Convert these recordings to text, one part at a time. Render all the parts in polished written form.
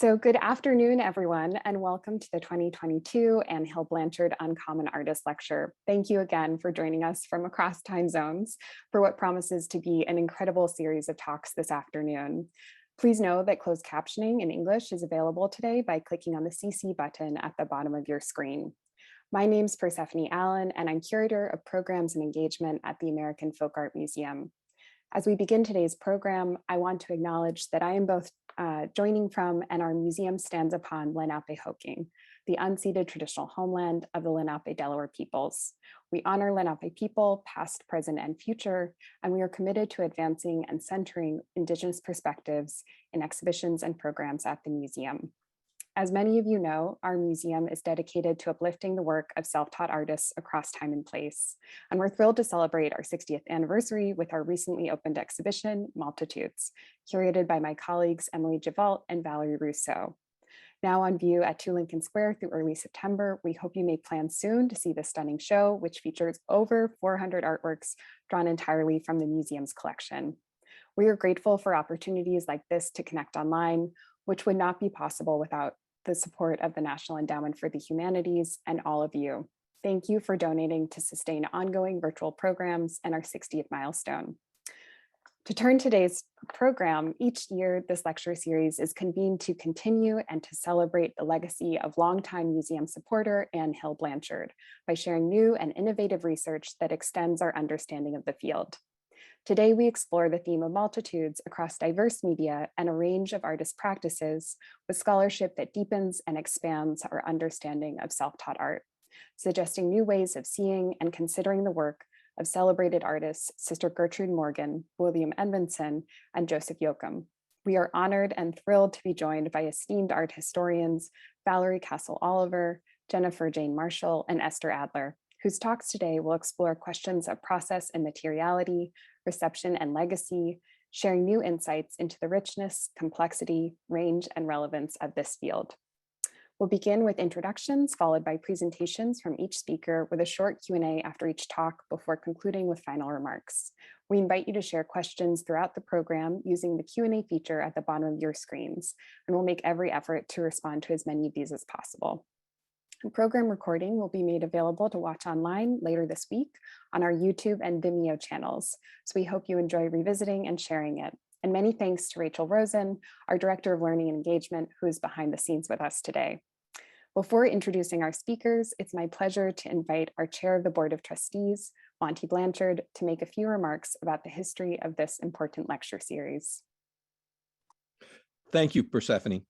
So good afternoon, everyone, and welcome to the 2022 Anne Hill Blanchard Uncommon Artist Lecture. Thank you again for joining us from across time zones for what promises to be an incredible series of talks this afternoon. Please know that closed captioning in English is available today by clicking on the CC button at the bottom of your screen. My name's Persephone Allen, and I'm Curator of Programs and Engagement at the American Folk Art Museum. As we begin today's program, I want to acknowledge that I am both joining from and our museum stands upon Lenapehoking, the unceded traditional homeland of the Lenape Delaware peoples. We honor Lenape people, past, present, and future, and we are committed to advancing and centering Indigenous perspectives in exhibitions and programs at the museum. As many of you know, our museum is dedicated to uplifting the work of self-taught artists across time and place. And we're thrilled to celebrate our 60th anniversary with our recently opened exhibition, Multitudes, curated by my colleagues Emily Javalt and Valerie Rousseau. Now on view at 2 Lincoln Square through early September, we hope you make plans soon to see this stunning show, which features over 400 artworks drawn entirely from the museum's collection. We are grateful for opportunities like this to connect online, which would not be possible without the support of the National Endowment for the Humanities and all of you. Thank you for donating to sustain ongoing virtual programs and our 60th milestone. To turn today's program, each year this lecture series is convened to continue and to celebrate the legacy of longtime museum supporter Anne Hill Blanchard by sharing new and innovative research that extends our understanding of the field. Today, we explore the theme of multitudes across diverse media and a range of artist practices with scholarship that deepens and expands our understanding of self-taught art, suggesting new ways of seeing and considering the work of celebrated artists, Sister Gertrude Morgan, William Edmondson, and Joseph Yoakum. We are honored and thrilled to be joined by esteemed art historians, Valerie Cassel Oliver, Jennifer Jane Marshall, and Esther Adler, whose talks today will explore questions of process and materiality, reception and legacy, sharing new insights into the richness, complexity, range, and relevance of this field. We'll begin with introductions, followed by presentations from each speaker with a short Q&A after each talk before concluding with final remarks. We invite you to share questions throughout the program using the Q&A feature at the bottom of your screens, and we'll make every effort to respond to as many of these as possible. The program recording will be made available to watch online later this week on our YouTube and Vimeo channels. So we hope you enjoy revisiting and sharing it. And many thanks to Rachel Rosen, our Director of Learning and Engagement, who is behind the scenes with us today. Before introducing our speakers, it's my pleasure to invite our Chair of the Board of Trustees, Monty Blanchard, to make a few remarks about the history of this important lecture series. Thank you, Persephone.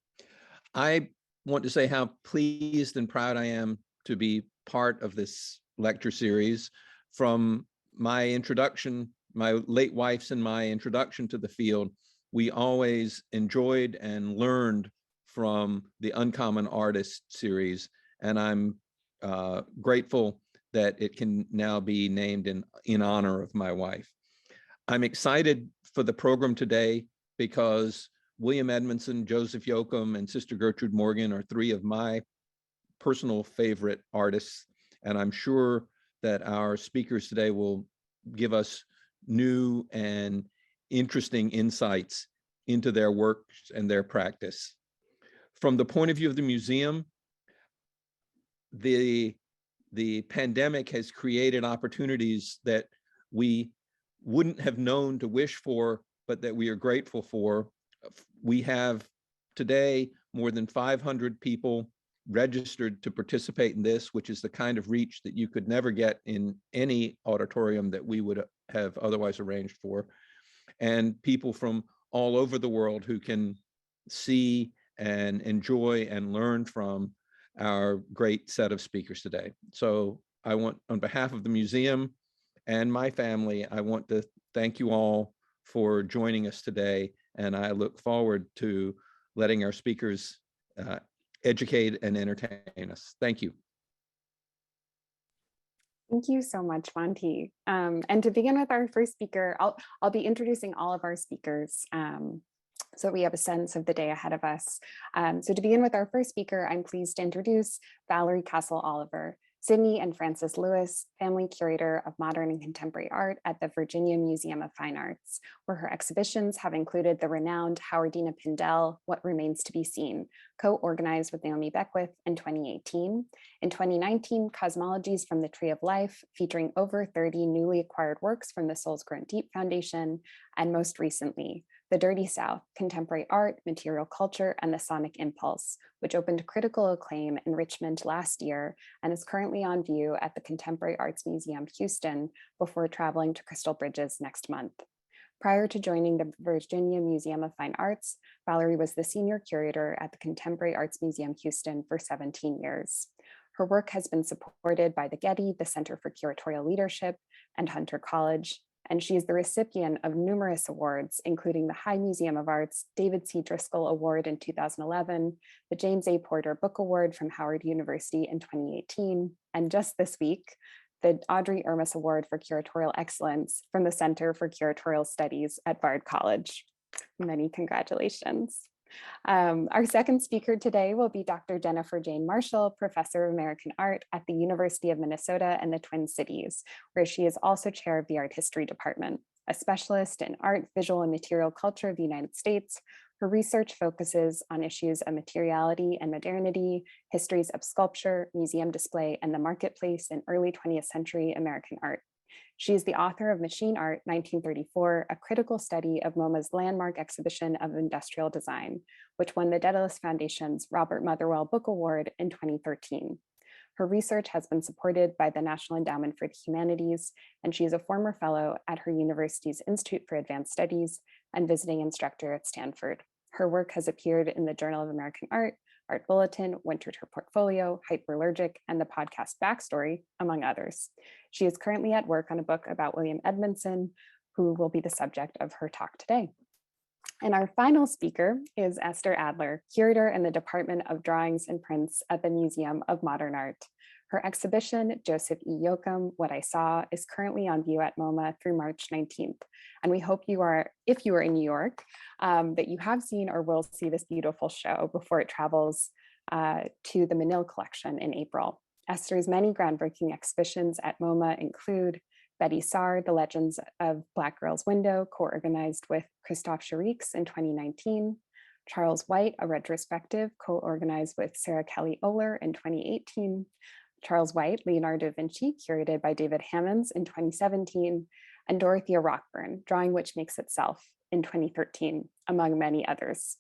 I want to say how pleased and proud I am to be part of this lecture series. From my introduction, my late wife's and my introduction to the field, we always enjoyed and learned from the Uncommon Artist series, and I'm grateful that it can now be named in honor of my wife. I'm excited for the program today because William Edmondson, Joseph Yoakum, and Sister Gertrude Morgan are three of my personal favorite artists, and I'm sure that our speakers today will give us new and interesting insights into their works and their practice. From the point of view of the museum, the pandemic has created opportunities that we wouldn't have known to wish for, but that we are grateful for. We have today more than 500 people registered to participate in this, which is the kind of reach that you could never get in any auditorium that we would have otherwise arranged for, and people from all over the world who can see and enjoy and learn from our great set of speakers today. So I want, on behalf of the museum and my family, I want to thank you all for joining us today, and I look forward to letting our speakers educate and entertain us. Thank you. Thank you so much, Monty. And to begin with our first speaker, I'll be introducing all of our speakers so we have a sense of the day ahead of us. So to begin with our first speaker, I'm pleased to introduce Valerie Cassel Oliver. Sydney and Frances Lewis, family curator of modern and contemporary art at the Virginia Museum of Fine Arts, where her exhibitions have included the renowned Howardina Pindell, What Remains to be Seen, co-organized with Naomi Beckwith in 2018. In 2019, Cosmologies from the Tree of Life, featuring over 30 newly acquired works from the Souls Grown Deep Foundation, and most recently, The Dirty South, Contemporary Art, Material Culture, and the Sonic Impulse, which opened to critical acclaim in Richmond last year and is currently on view at the Contemporary Arts Museum, Houston, before traveling to Crystal Bridges next month. Prior to joining the Virginia Museum of Fine Arts, Valerie was the senior curator at the Contemporary Arts Museum, Houston for 17 years. Her work has been supported by the Getty, the Center for Curatorial Leadership, and Hunter College, and she is the recipient of numerous awards, including the High Museum of Art's David C. Driscoll Award in 2011, the James A. Porter Book Award from Howard University in 2018, and just this week, the Audrey Ermis Award for Curatorial Excellence from the Center for Curatorial Studies at Bard College. Many congratulations. Our second speaker today will be Dr. Jennifer Jane Marshall, Professor of American Art at the University of Minnesota and the Twin Cities, where she is also chair of the Art History Department. A specialist in art, visual, and material culture of the United States, her research focuses on issues of materiality and modernity, histories of sculpture, museum display, and the marketplace in early 20th century American art. She is the author of Machine Art 1934, a critical study of MoMA's landmark exhibition of industrial design, which won the Daedalus Foundation's Robert Motherwell Book Award in 2013. Her research has been supported by the National Endowment for the Humanities, and she is a former fellow at her university's Institute for Advanced Studies and visiting instructor at Stanford. Her work has appeared in the Journal of American Art, Art Bulletin, Winter Tour Portfolio, Hyperallergic, and the podcast Backstory, among others. She is currently at work on a book about William Edmondson, who will be the subject of her talk today. And our final speaker is Esther Adler, curator in the Department of Drawings and Prints at the Museum of Modern Art. Her exhibition, Joseph Yoakum, What I Saw, is currently on view at MoMA through March 19th. And we hope you are, if you are in New York, that you have seen or will see this beautiful show before it travels to the Menil collection in April. Esther's many groundbreaking exhibitions at MoMA include Betty Saar, The Legends of Black Girl's Window, co-organized with Christophe Cheriques in 2019, Charles White, a retrospective, co-organized with Sarah Kelly Oler in 2018, Charles White, Leonardo da Vinci, curated by David Hammonds in 2017, and Dorothea Rockburn, Drawing Which Makes Itself in 2013, among many others.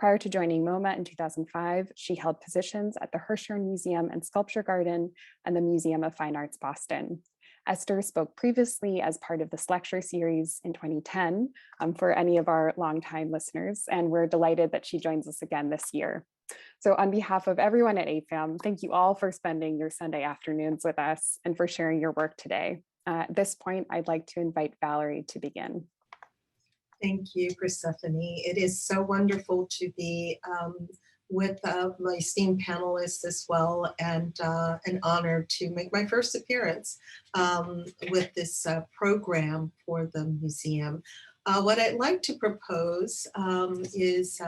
Prior to joining MoMA in 2005, she held positions at the Hirshhorn Museum and Sculpture Garden and the Museum of Fine Arts, Boston. Esther spoke previously as part of this lecture series in 2010 for any of our longtime listeners, and we're delighted that she joins us again this year. So on behalf of everyone at AFAM, thank you all for spending your Sunday afternoons with us and for sharing your work today. At this point, I'd like to invite Valerie to begin. Thank you, Persephone. It is so wonderful to be with my esteemed panelists as well, and an honor to make my first appearance with this program for the museum. What I'd like to propose is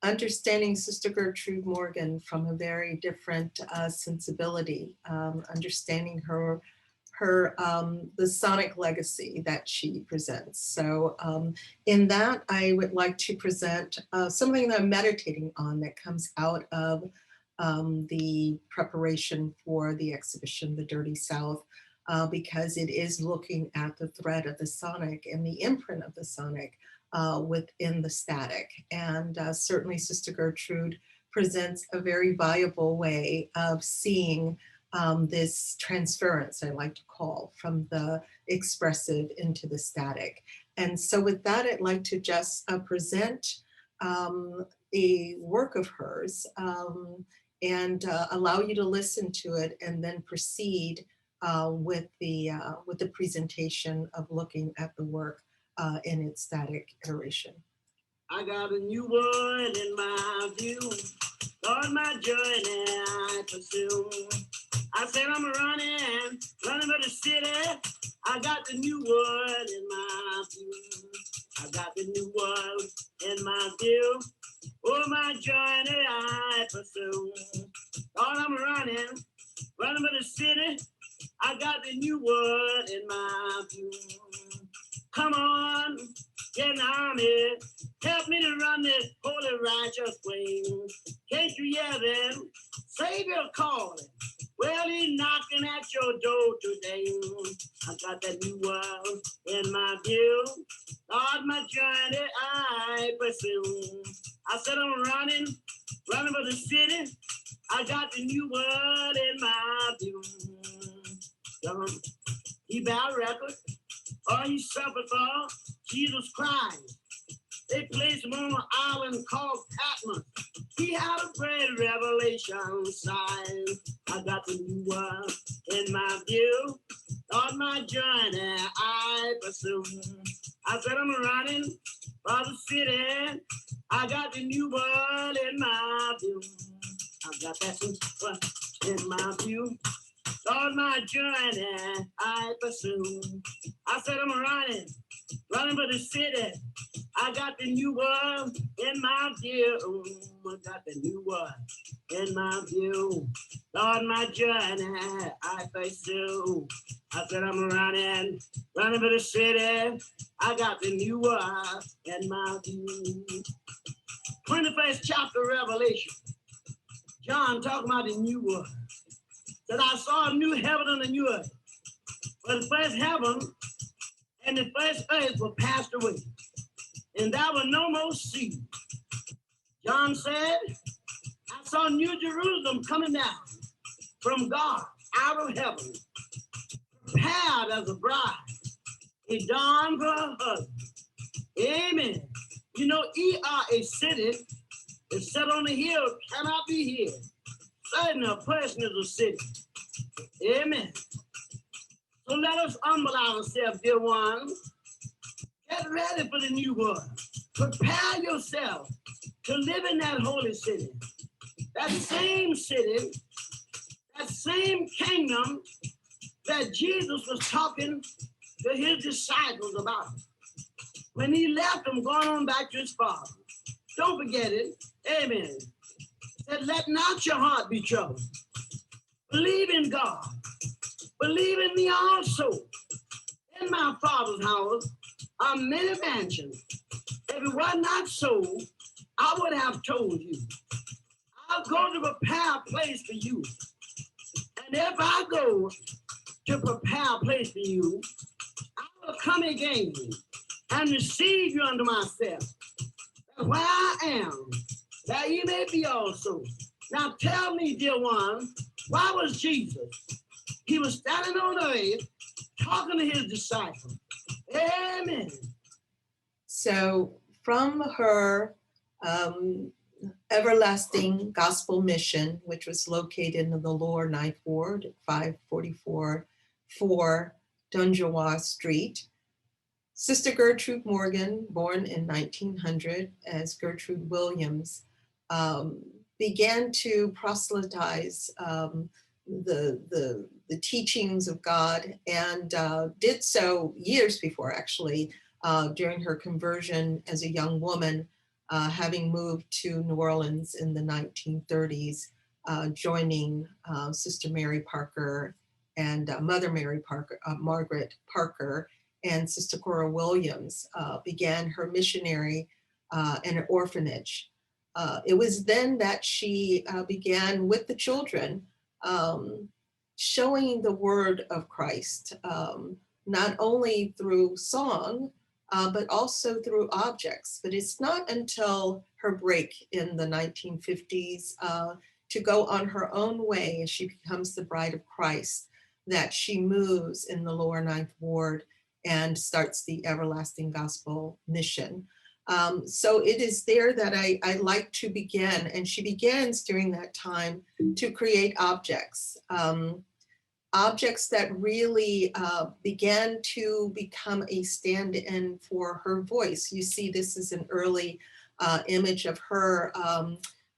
understanding Sister Gertrude Morgan from a very different sensibility, understanding her the sonic legacy that she presents. So in that, I would like to present something that I'm meditating on that comes out of the preparation for the exhibition, The Dirty South, because it is looking at the thread of the sonic and the imprint of the sonic within the static. And certainly Sister Gertrude presents a very viable way of seeing this transference, I like to call, from the expressive into the static. And so with that, I'd like to just present a work of hers and allow you to listen to it and then proceed with the presentation of looking at the work in its static iteration. I got a new one in my view, on my journey I pursue. I said I'm running for the city. I got the new world in my view. I got the new world in my view. Oh, my journey I pursue. Lord, I'm running running for the city. I got the new word in my view. Come on, get an army. Help me to run this holy righteous way. Can't you hear them? Savior calling. Well, he's knocking at your door today. I got that new world in my view. Lord, my journey I pursue. I said I'm running for the city. I got the new world in my view. He bad record, or he suffered for Jesus Christ. They placed him on an island called Patmos. He had a great revelation sign. I got the new world in my view. On my journey I pursue. I said I'm running for the city. I got the new world in my view. I got that new world in my view. On my journey I pursue. I said I'm running for the city. I got the new world in my view. I got the new world in my view. On my journey I pursue. I said I'm running for the city. I got the new world in my view. 21st chapter Revelation. John talking about the new world. That I saw a new heaven and a new earth. But the first heaven and the first earth were passed away, and there was no more sea. John said, I saw New Jerusalem coming down from God out of heaven, prepared as a bride, adorned for her husband. Amen. You know, a city is set on a hill, cannot be hid. Certain a person is a city. Amen. So let us humble ourselves, dear ones. Get ready for the new world. Prepare yourself to live in that holy city. That same city, that same kingdom that Jesus was talking to his disciples about. When he left them, going on back to his Father. Don't forget it. Amen. Said, let not your heart be troubled. Believe in God. Believe in me also. In my Father's house are many mansions. If it were not so, I would have told you. I'll go to prepare a place for you. And if I go to prepare a place for you, I will come again and receive you unto myself. That where I am, that ye may be also. Now tell me, dear one, why was Jesus? He was standing on earth talking to his disciples. Amen. So from her everlasting gospel mission, which was located in the Lower Ninth Ward at 544 Dungeois Street, Sister Gertrude Morgan, born in 1900 as Gertrude Williams, began to proselytize the teachings of God, and did so years before, actually, during her conversion as a young woman, having moved to New Orleans in the 1930s, joining Sister Mary Parker and Mother Mary Parker, Margaret Parker, and Sister Cora Williams, began her missionary in an orphanage. It was then that she began with the children, showing the word of Christ, not only through song, but also through objects. But it's not until her break in the 1950s to go on her own way as she becomes the bride of Christ that she moves in the Lower Ninth Ward and starts the Everlasting Gospel Mission. So it is there that I like to begin, and she begins during that time to create objects. Objects that really began to become a stand-in for her voice. You see, this is an early image of her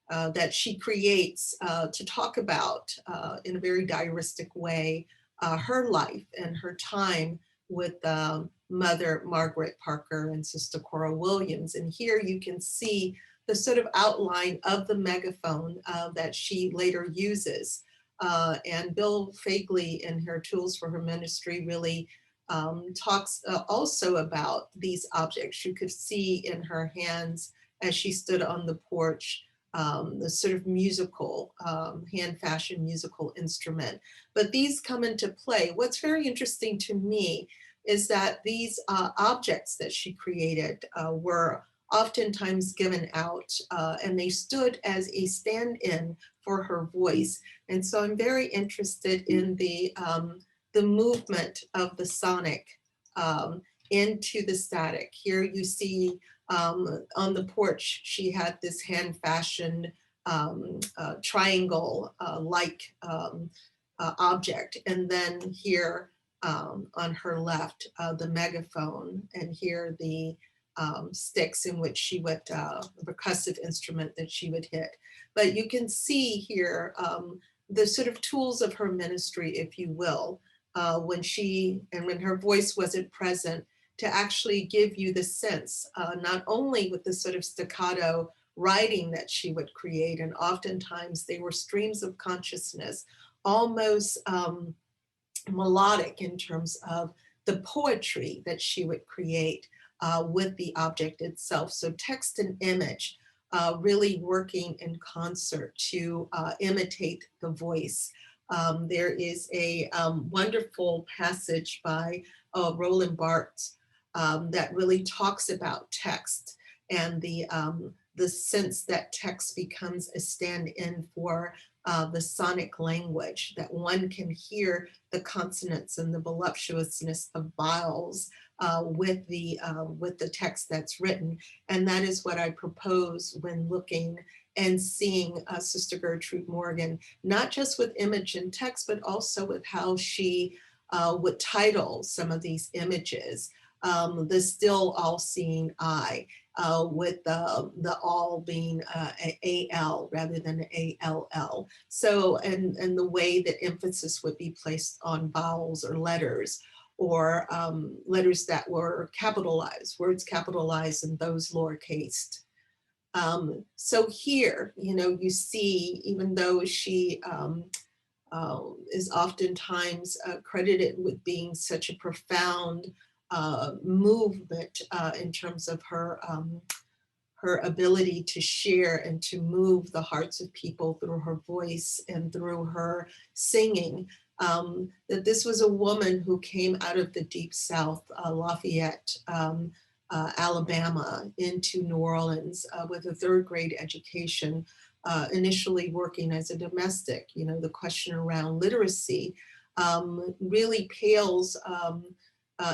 that she creates to talk about in a very diaristic way her life and her time with Mother Margaret Parker and Sister Cora Williams. And here you can see the sort of outline of the megaphone that she later uses. And Bill Fagley in her Tools for Her Ministry really talks also about these objects. You could see in her hands as she stood on the porch, the sort of musical, hand-fashioned musical instrument. But these come into play. What's very interesting to me is that these objects that she created were oftentimes given out, and they stood as a stand-in for her voice. And so I'm very interested in the movement of the sonic into the static. Here you see on the porch, she had this hand-fashioned triangle-like object. And then here on her left, the megaphone, and here the sticks in which she would, a percussive instrument that she would hit. But you can see here the sort of tools of her ministry, if you will, when her voice wasn't present, to actually give you the sense, not only with the sort of staccato writing that she would create, and oftentimes they were streams of consciousness, almost melodic in terms of the poetry that she would create with the object itself. So text and image really working in concert to imitate the voice. There is a wonderful passage by Roland Barthes that really talks about text and the sense that text becomes a stand-in for the sonic language, that one can hear the consonants and the voluptuousness of vowels with the text that's written. And that is what I propose when looking and seeing Sister Gertrude Morgan, not just with image and text, but also with how she would title some of these images. The still all-seeing eye, with the all being AL rather than ALL. So, and the way that emphasis would be placed on vowels or letters, or letters that were capitalized, words capitalized and those lowercase. So here, you see, even though she is oftentimes credited with being such a profound movement in terms of her ability to share and to move the hearts of people through her voice and through her singing, that this was a woman who came out of the Deep South, Lafayette, Alabama, into New Orleans with a third grade education, initially working as a domestic. The question around literacy really pales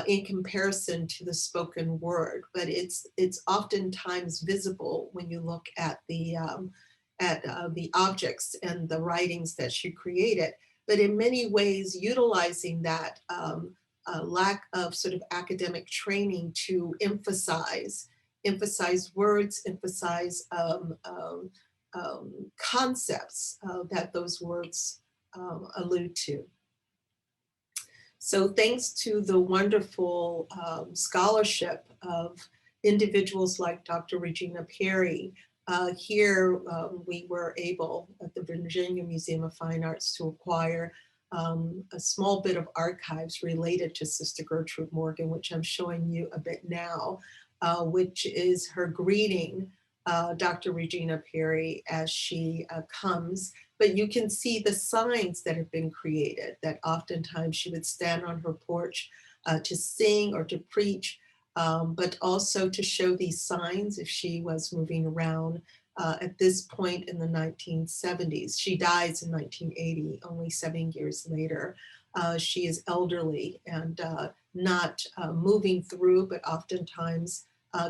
in comparison to the spoken word, but it's oftentimes visible when you look at the objects and the writings that she created. But in many ways, utilizing that lack of sort of academic training to emphasize words, emphasize concepts that those words allude to. So thanks to the wonderful scholarship of individuals like Dr. Regina Perry, here we were able at the Virginia Museum of Fine Arts to acquire a small bit of archives related to Sister Gertrude Morgan, which I'm showing you a bit now, which is her greeting Dr. Regina Perry as she comes. But you can see the signs that have been created, that oftentimes she would stand on her porch to sing or to preach, but also to show these signs if she was moving around at this point in the 1970s. She dies in 1980, only 7 years later. She is elderly and not moving through, but oftentimes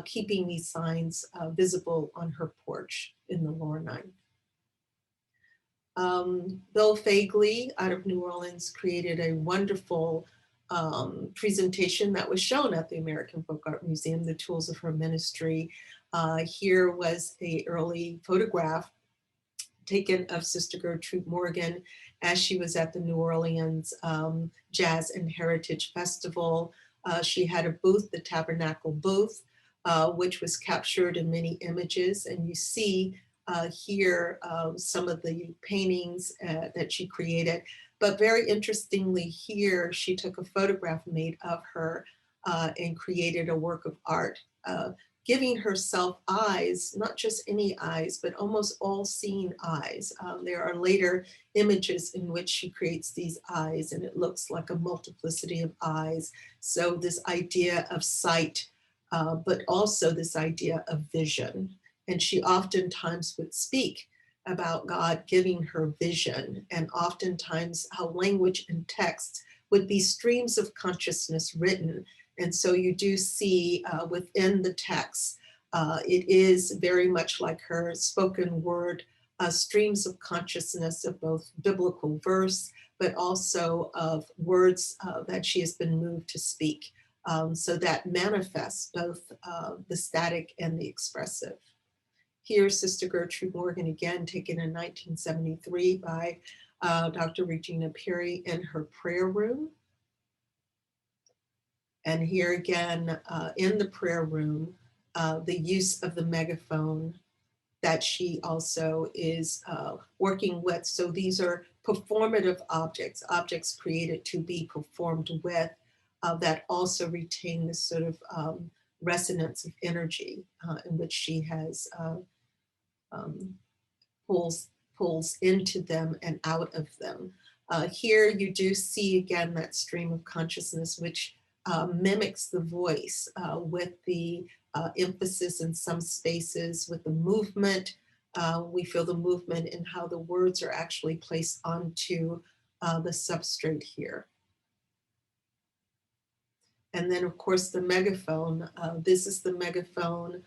keeping these signs visible on her porch in the lower nine. Bill Fagley out of New Orleans created a wonderful presentation that was shown at the American Folk Art Museum, The Tools of Her Ministry. Here was an early photograph taken of Sister Gertrude Morgan as she was at the New Orleans Jazz and Heritage Festival. She had a booth, the Tabernacle booth, which was captured in many images. And you see here some of the paintings that she created. But very interestingly here, she took a photograph made of her and created a work of art, giving herself eyes, not just any eyes, but almost all-seeing eyes. There are later images in which she creates these eyes, and it looks like a multiplicity of eyes. So this idea of sight, but also this idea of vision. And she oftentimes would speak about God giving her vision, and oftentimes how language and text would be streams of consciousness written. And so you do see within the text, it is very much like her spoken word, streams of consciousness of both biblical verse, but also of words that she has been moved to speak. So that manifests both the static and the expressive. Here's Sister Gertrude Morgan again, taken in 1973 by Dr. Regina Perry in her prayer room. And here again, in the prayer room, the use of the megaphone that she also is working with. So these are performative objects, objects created to be performed with, that also retain this sort of resonance of energy in which she has pulls into them and out of them. Here you do see again that stream of consciousness, which mimics the voice with the emphasis in some spaces, with the movement. We feel the movement in how the words are actually placed onto the substrate here. And then of course the megaphone. This is the megaphone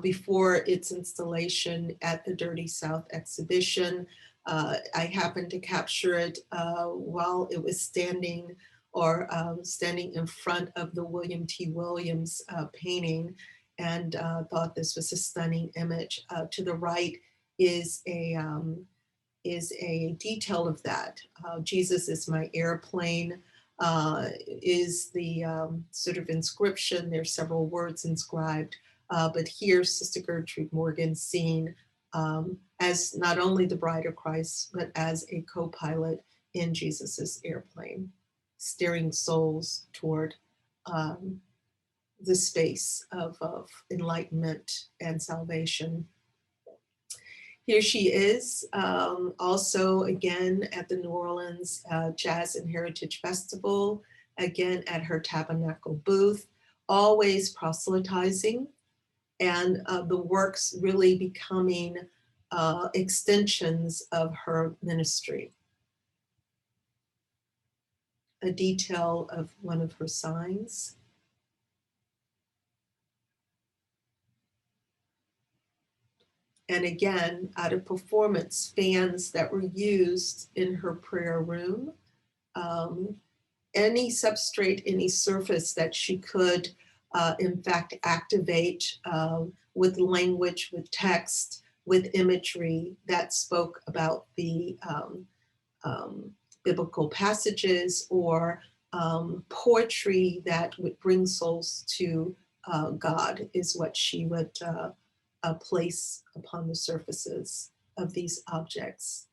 before its installation at the Dirty South exhibition. I happened to capture it while it was standing in front of the William T. Williams painting, and thought this was a stunning image. To the right is a detail of that. Jesus is my airplane is the sort of inscription. There's several words inscribed. But here's Sister Gertrude Morgan seen as not only the bride of Christ, but as a co-pilot in Jesus's airplane, steering souls toward the space of enlightenment and salvation. Here she is, also again at the New Orleans Jazz and Heritage Festival, again at her tabernacle booth, always proselytizing, and the works really becoming extensions of her ministry. A detail of one of her signs. And again, out of performance, fans that were used in her prayer room, any substrate, any surface that she could in fact activate with language, with text, with imagery that spoke about the biblical passages, or poetry that would bring souls to God, is what she would place upon the surfaces of these objects.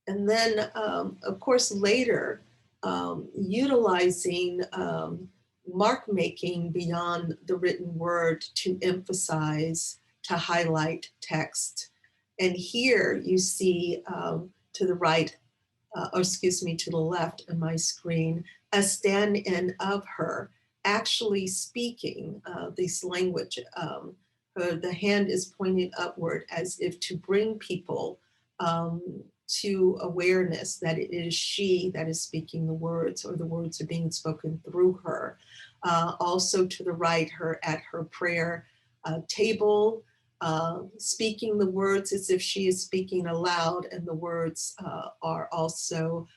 And then, of course, later, utilizing mark making beyond the written word to emphasize, to highlight text. And here you see to the right, or excuse me, to the left on my screen, a stand-in of her actually speaking this language. The hand is pointed upward as if to bring people to awareness that it is she that is speaking the words, or the words are being spoken through her. Also to the right, her at her prayer table, speaking the words as if she is speaking aloud, and the words are also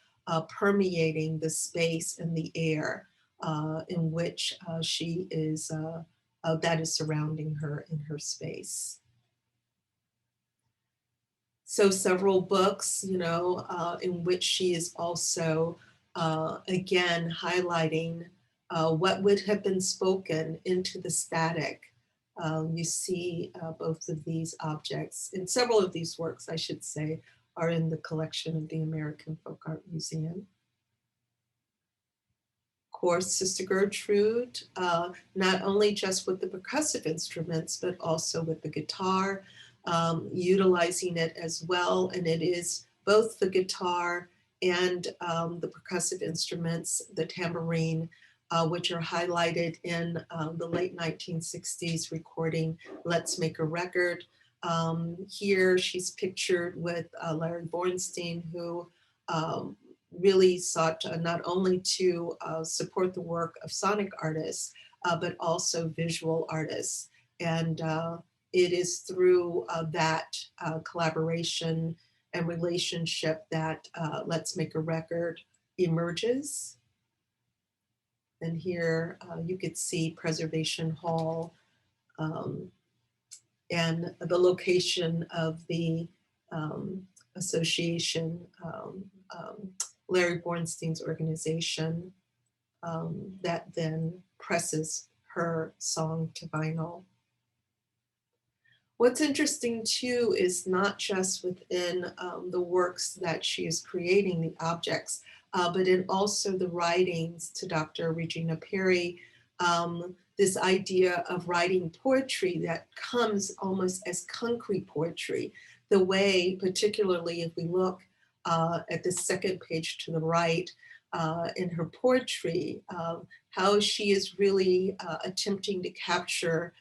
permeating the space and the air in which she is, that is surrounding her in her space. So several books, you know, in which she is also, again, highlighting what would have been spoken into the static You see both of these objects, and several of these works, I should say, are in the collection of the American Folk Art Museum. Of course, Sister Gertrude, not only just with the percussive instruments, but also with the guitar, utilizing it as well. And it is both the guitar and the percussive instruments, the tambourine, which are highlighted in the late 1960s recording, Let's Make a Record. Here she's pictured with Larry Bornstein, who really sought not only to support the work of sonic artists, but also visual artists. And it is through that collaboration and relationship that Let's Make a Record emerges. And here you could see Preservation Hall and the location of the association, Larry Bornstein's organization, that then presses her song to vinyl. What's interesting too is not just within the works that she is creating, the objects, but in also the writings to Dr. Regina Perry, this idea of writing poetry that comes almost as concrete poetry, the way, particularly if we look at the second page to the right, in her poetry, how she is really attempting to capture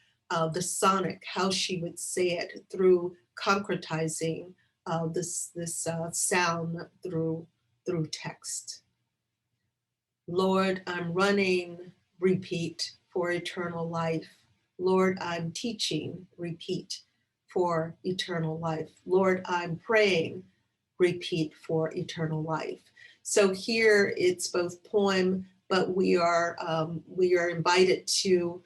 the sonic, how she would say it through concretizing this sound through text. Lord, I'm running, repeat, for eternal life. Lord, I'm teaching, repeat, for eternal life. Lord, I'm praying, repeat, for eternal life. So here it's both poem, but we are invited to,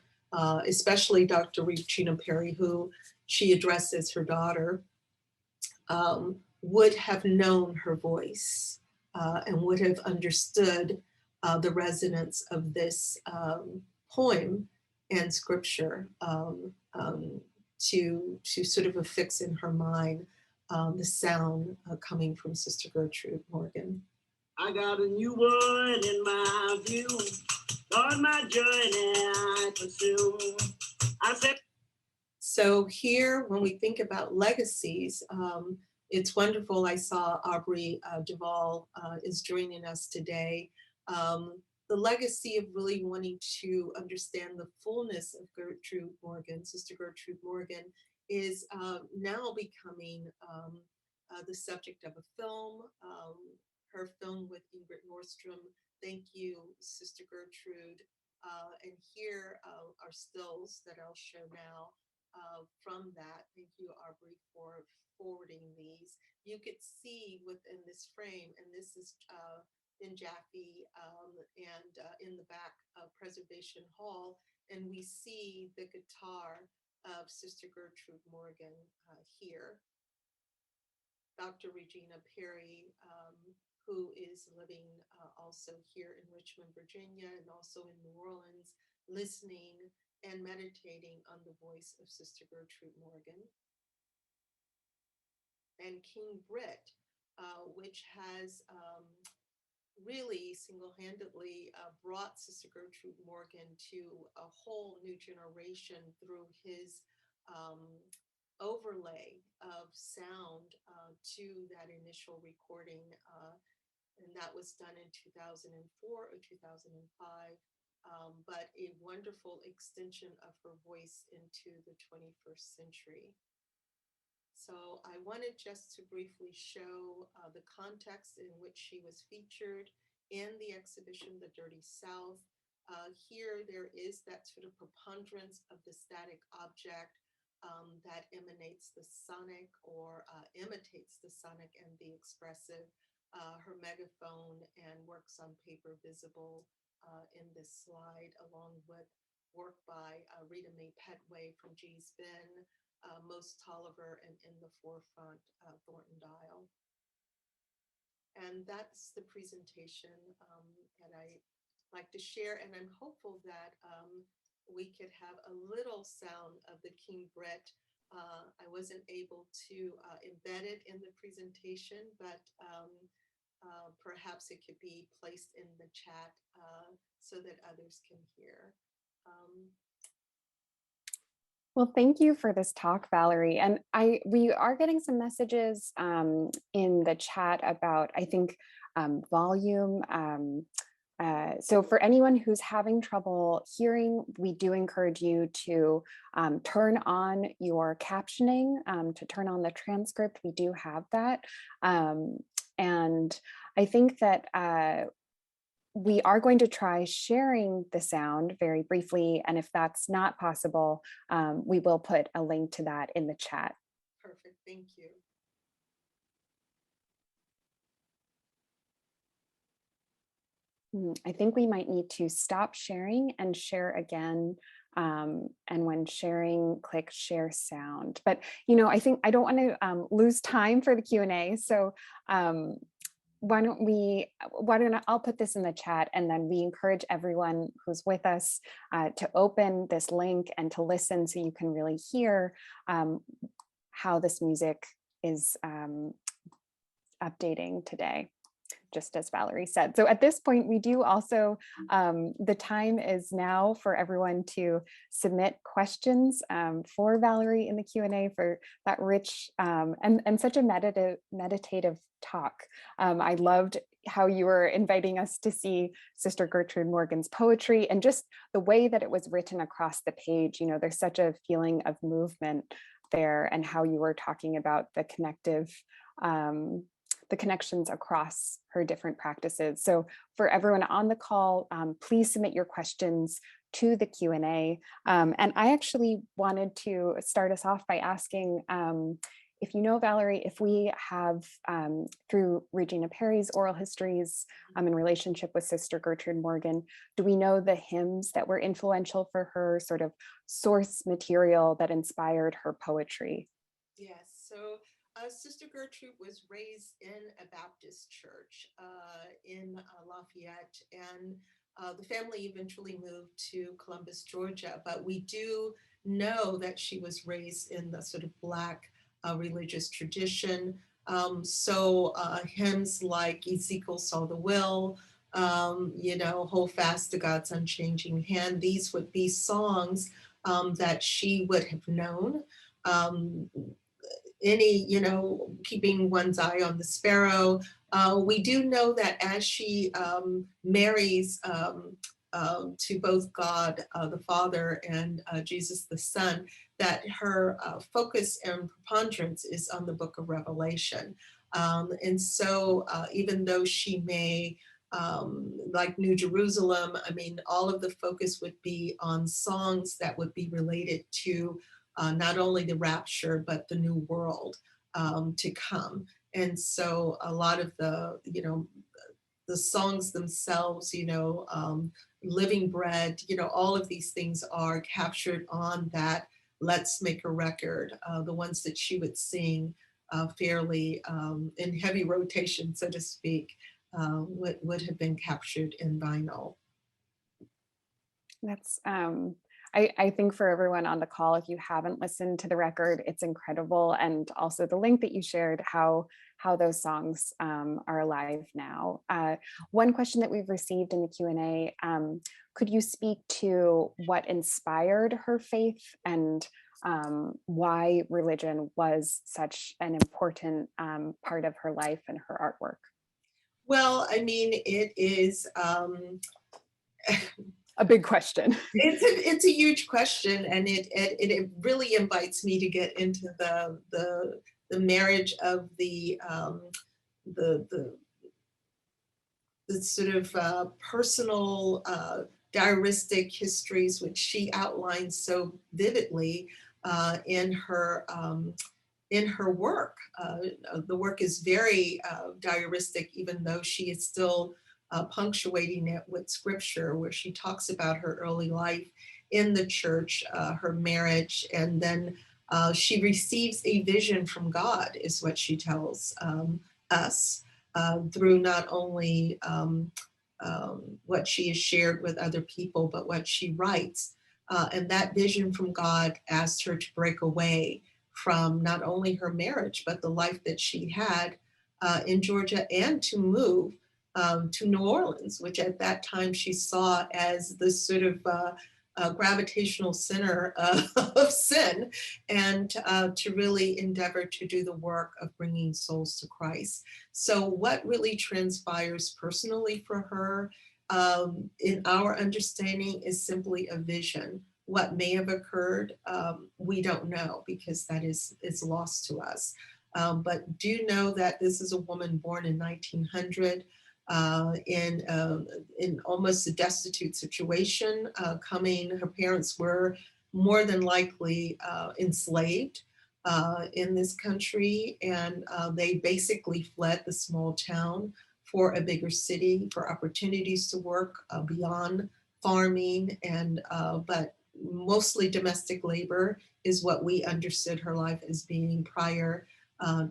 especially Dr. Regina Perry, who she addressed as her daughter, would have known her voice and would have understood the resonance of this poem and scripture to sort of affix in her mind the sound coming from Sister Gertrude Morgan. I got a new one in my view. On my journey I pursue. I said. So here, when we think about legacies, it's wonderful. I saw Aubrey Duvall is joining us today. The legacy of really wanting to understand the fullness of Gertrude Morgan, Sister Gertrude Morgan, is now becoming the subject of a film. Her film with Ingrid Nordstrom, Thank You, Sister Gertrude. And here are stills that I'll show now from that. Thank you, Aubrey, for forwarding these. You could see within this frame, and this is in Jaffe and in the back of Preservation Hall, and we see the guitar of Sister Gertrude Morgan here. Dr. Regina Perry, who is living also here in Richmond, Virginia, and also in New Orleans, listening and meditating on the voice of Sister Gertrude Morgan. And King Britt, which has really single-handedly brought Sister Gertrude Morgan to a whole new generation through his overlay of sound to that initial recording, and that was done in 2004 or 2005, but a wonderful extension of her voice into the 21st century. So I wanted just to briefly show the context in which she was featured in the exhibition, The Dirty South. Here there is that sort of preponderance of the static object that emanates the sonic or imitates the sonic and the expressive. Her megaphone and works on paper visible in this slide, along with work by Rita Mae Petway from Gee's Bend, Most Tolliver, and in the forefront, Thornton Dial. And that's the presentation that I like to share. And I'm hopeful that we could have a little sound of the King Brit. I wasn't able to embed it in the presentation, but perhaps it could be placed in the chat so that others can hear. Well, thank you for this talk, Valerie. And we are getting some messages in the chat about, I think, volume. So for anyone who's having trouble hearing, we do encourage you to turn on your captioning, to turn on the transcript. We do have that. And I think that we are going to try sharing the sound very briefly. And if that's not possible, we will put a link to that in the chat. Perfect, thank you. I think we might need to stop sharing and share again. And when sharing, click share sound. But, you know, I think I don't want to lose time for the Q&A. So why don't I'll put this in the chat, and then we encourage everyone who's with us to open this link and to listen so you can really hear how this music is updating today, just as Valerie said. So at this point, we do also, the time is now for everyone to submit questions for Valerie in the Q&A for that rich and such a meditative talk. I loved how you were inviting us to see Sister Gertrude Morgan's poetry and just the way that it was written across the page. You know, there's such a feeling of movement there, and how you were talking about the connections across her different practices. So for everyone on the call, please submit your questions to the Q&A. And I actually wanted to start us off by asking, if you know, Valerie, if we have, through Regina Perry's oral histories in relationship with Sister Gertrude Morgan, do we know the hymns that were influential for her, sort of source material that inspired her poetry? Yes, so Sister Gertrude was raised in a Baptist church in Lafayette, and the family eventually moved to Columbus, Georgia. But we do know that she was raised in the sort of Black religious tradition. So hymns like Ezekiel Saw the Will, you know, Hold Fast to God's Unchanging Hand, these would be songs that she would have known. Any, you know, Keeping One's Eye on the Sparrow. We do know that as she marries to both God the Father and Jesus the Son, that her focus and preponderance is on the book of Revelation. And so even though she may, like New Jerusalem, I mean, all of the focus would be on songs that would be related to not only the rapture, but the new world to come. And so a lot of the, you know, the songs themselves, you know, Living Bread, you know, all of these things are captured on that Let's Make a Record, the ones that she would sing fairly in heavy rotation, so to speak, would have been captured in vinyl. That's, I think for everyone on the call, if you haven't listened to the record, it's incredible. And also the link that you shared, how those songs are alive now. One question that we've received in the Q&A, could you speak to what inspired her faith and why religion was such an important part of her life and her artwork? Well, I mean, it is a big question. It's a huge question, and it really invites me to get into the marriage of the sort of personal diaristic histories, which she outlines so vividly in her work. The work is very diaristic, even though she is still punctuating it with scripture, where she talks about her early life in the church, her marriage, and then she receives a vision from God, is what she tells us, through not only what she has shared with other people, but what she writes. And that vision from God asked her to break away from not only her marriage, but the life that she had in Georgia, and to move to New Orleans, which at that time she saw as this sort of gravitational center of sin, and to really endeavor to do the work of bringing souls to Christ. So what really transpires personally for her, in our understanding, is simply a vision. What may have occurred, we don't know, because that is lost to us. But do know that this is a woman born in 1900, in almost a destitute situation, her parents were more than likely enslaved in this country, and they basically fled the small town for a bigger city, for opportunities to work beyond farming, and but mostly domestic labor is what we understood her life as being prior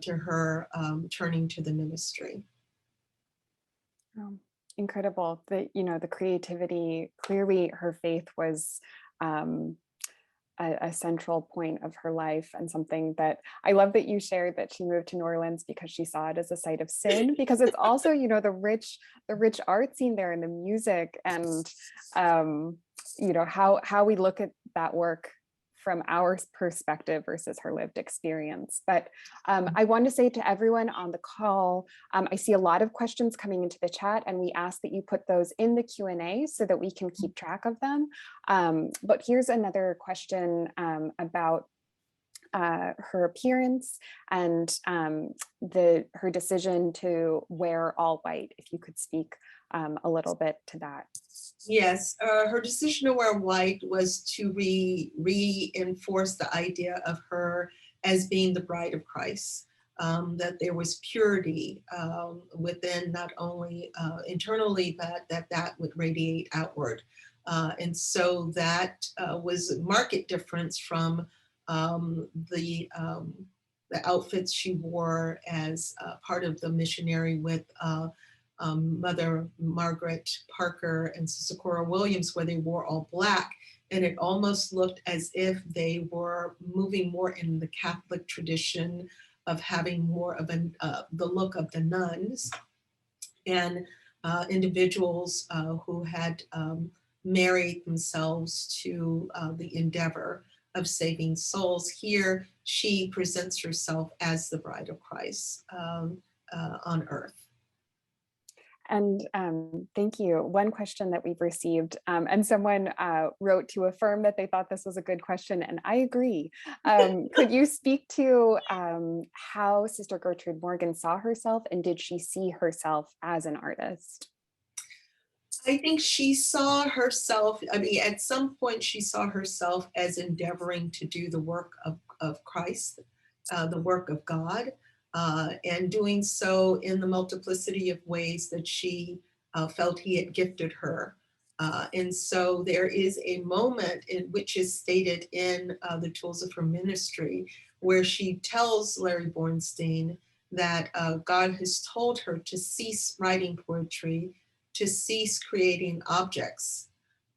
to her turning to the ministry. Incredible. The creativity, clearly her faith was a central point of her life, and something that I love that you shared, that she moved to New Orleans because she saw it as a site of sin, because it's also, the rich art scene there, and the music, and how we look at that work from our perspective versus her lived experience. But I want to say to everyone on the call, I see a lot of questions coming into the chat, and we ask that you put those in the Q&A so that we can keep track of them. But here's another question about her appearance and her decision to wear all white. If you could speak a little bit to that. Yes, her decision to wear white was to reinforce the idea of her as being the bride of Christ, that there was purity within, not only internally, but that would radiate outward. And so that was a marked difference from the outfits she wore as part of the missionary with Mother Margaret Parker and Sister Cora Williams, where they wore all black, and it almost looked as if they were moving more in the Catholic tradition of having more of the look of the nuns and individuals who had married themselves to the endeavor of saving souls. Here, she presents herself as the bride of Christ on earth. And thank you. One question that we've received, and someone wrote to affirm that they thought this was a good question, and I agree. Could you speak to how Sister Gertrude Morgan saw herself, and did she see herself as an artist? I think she saw herself, at some point she saw herself as endeavoring to do the work of Christ, the work of God. And doing so in the multiplicity of ways that she felt he had gifted her. And so there is a moment in which is stated in the Tools of Her Ministry, where she tells Larry Bornstein that God has told her to cease writing poetry, to cease creating objects,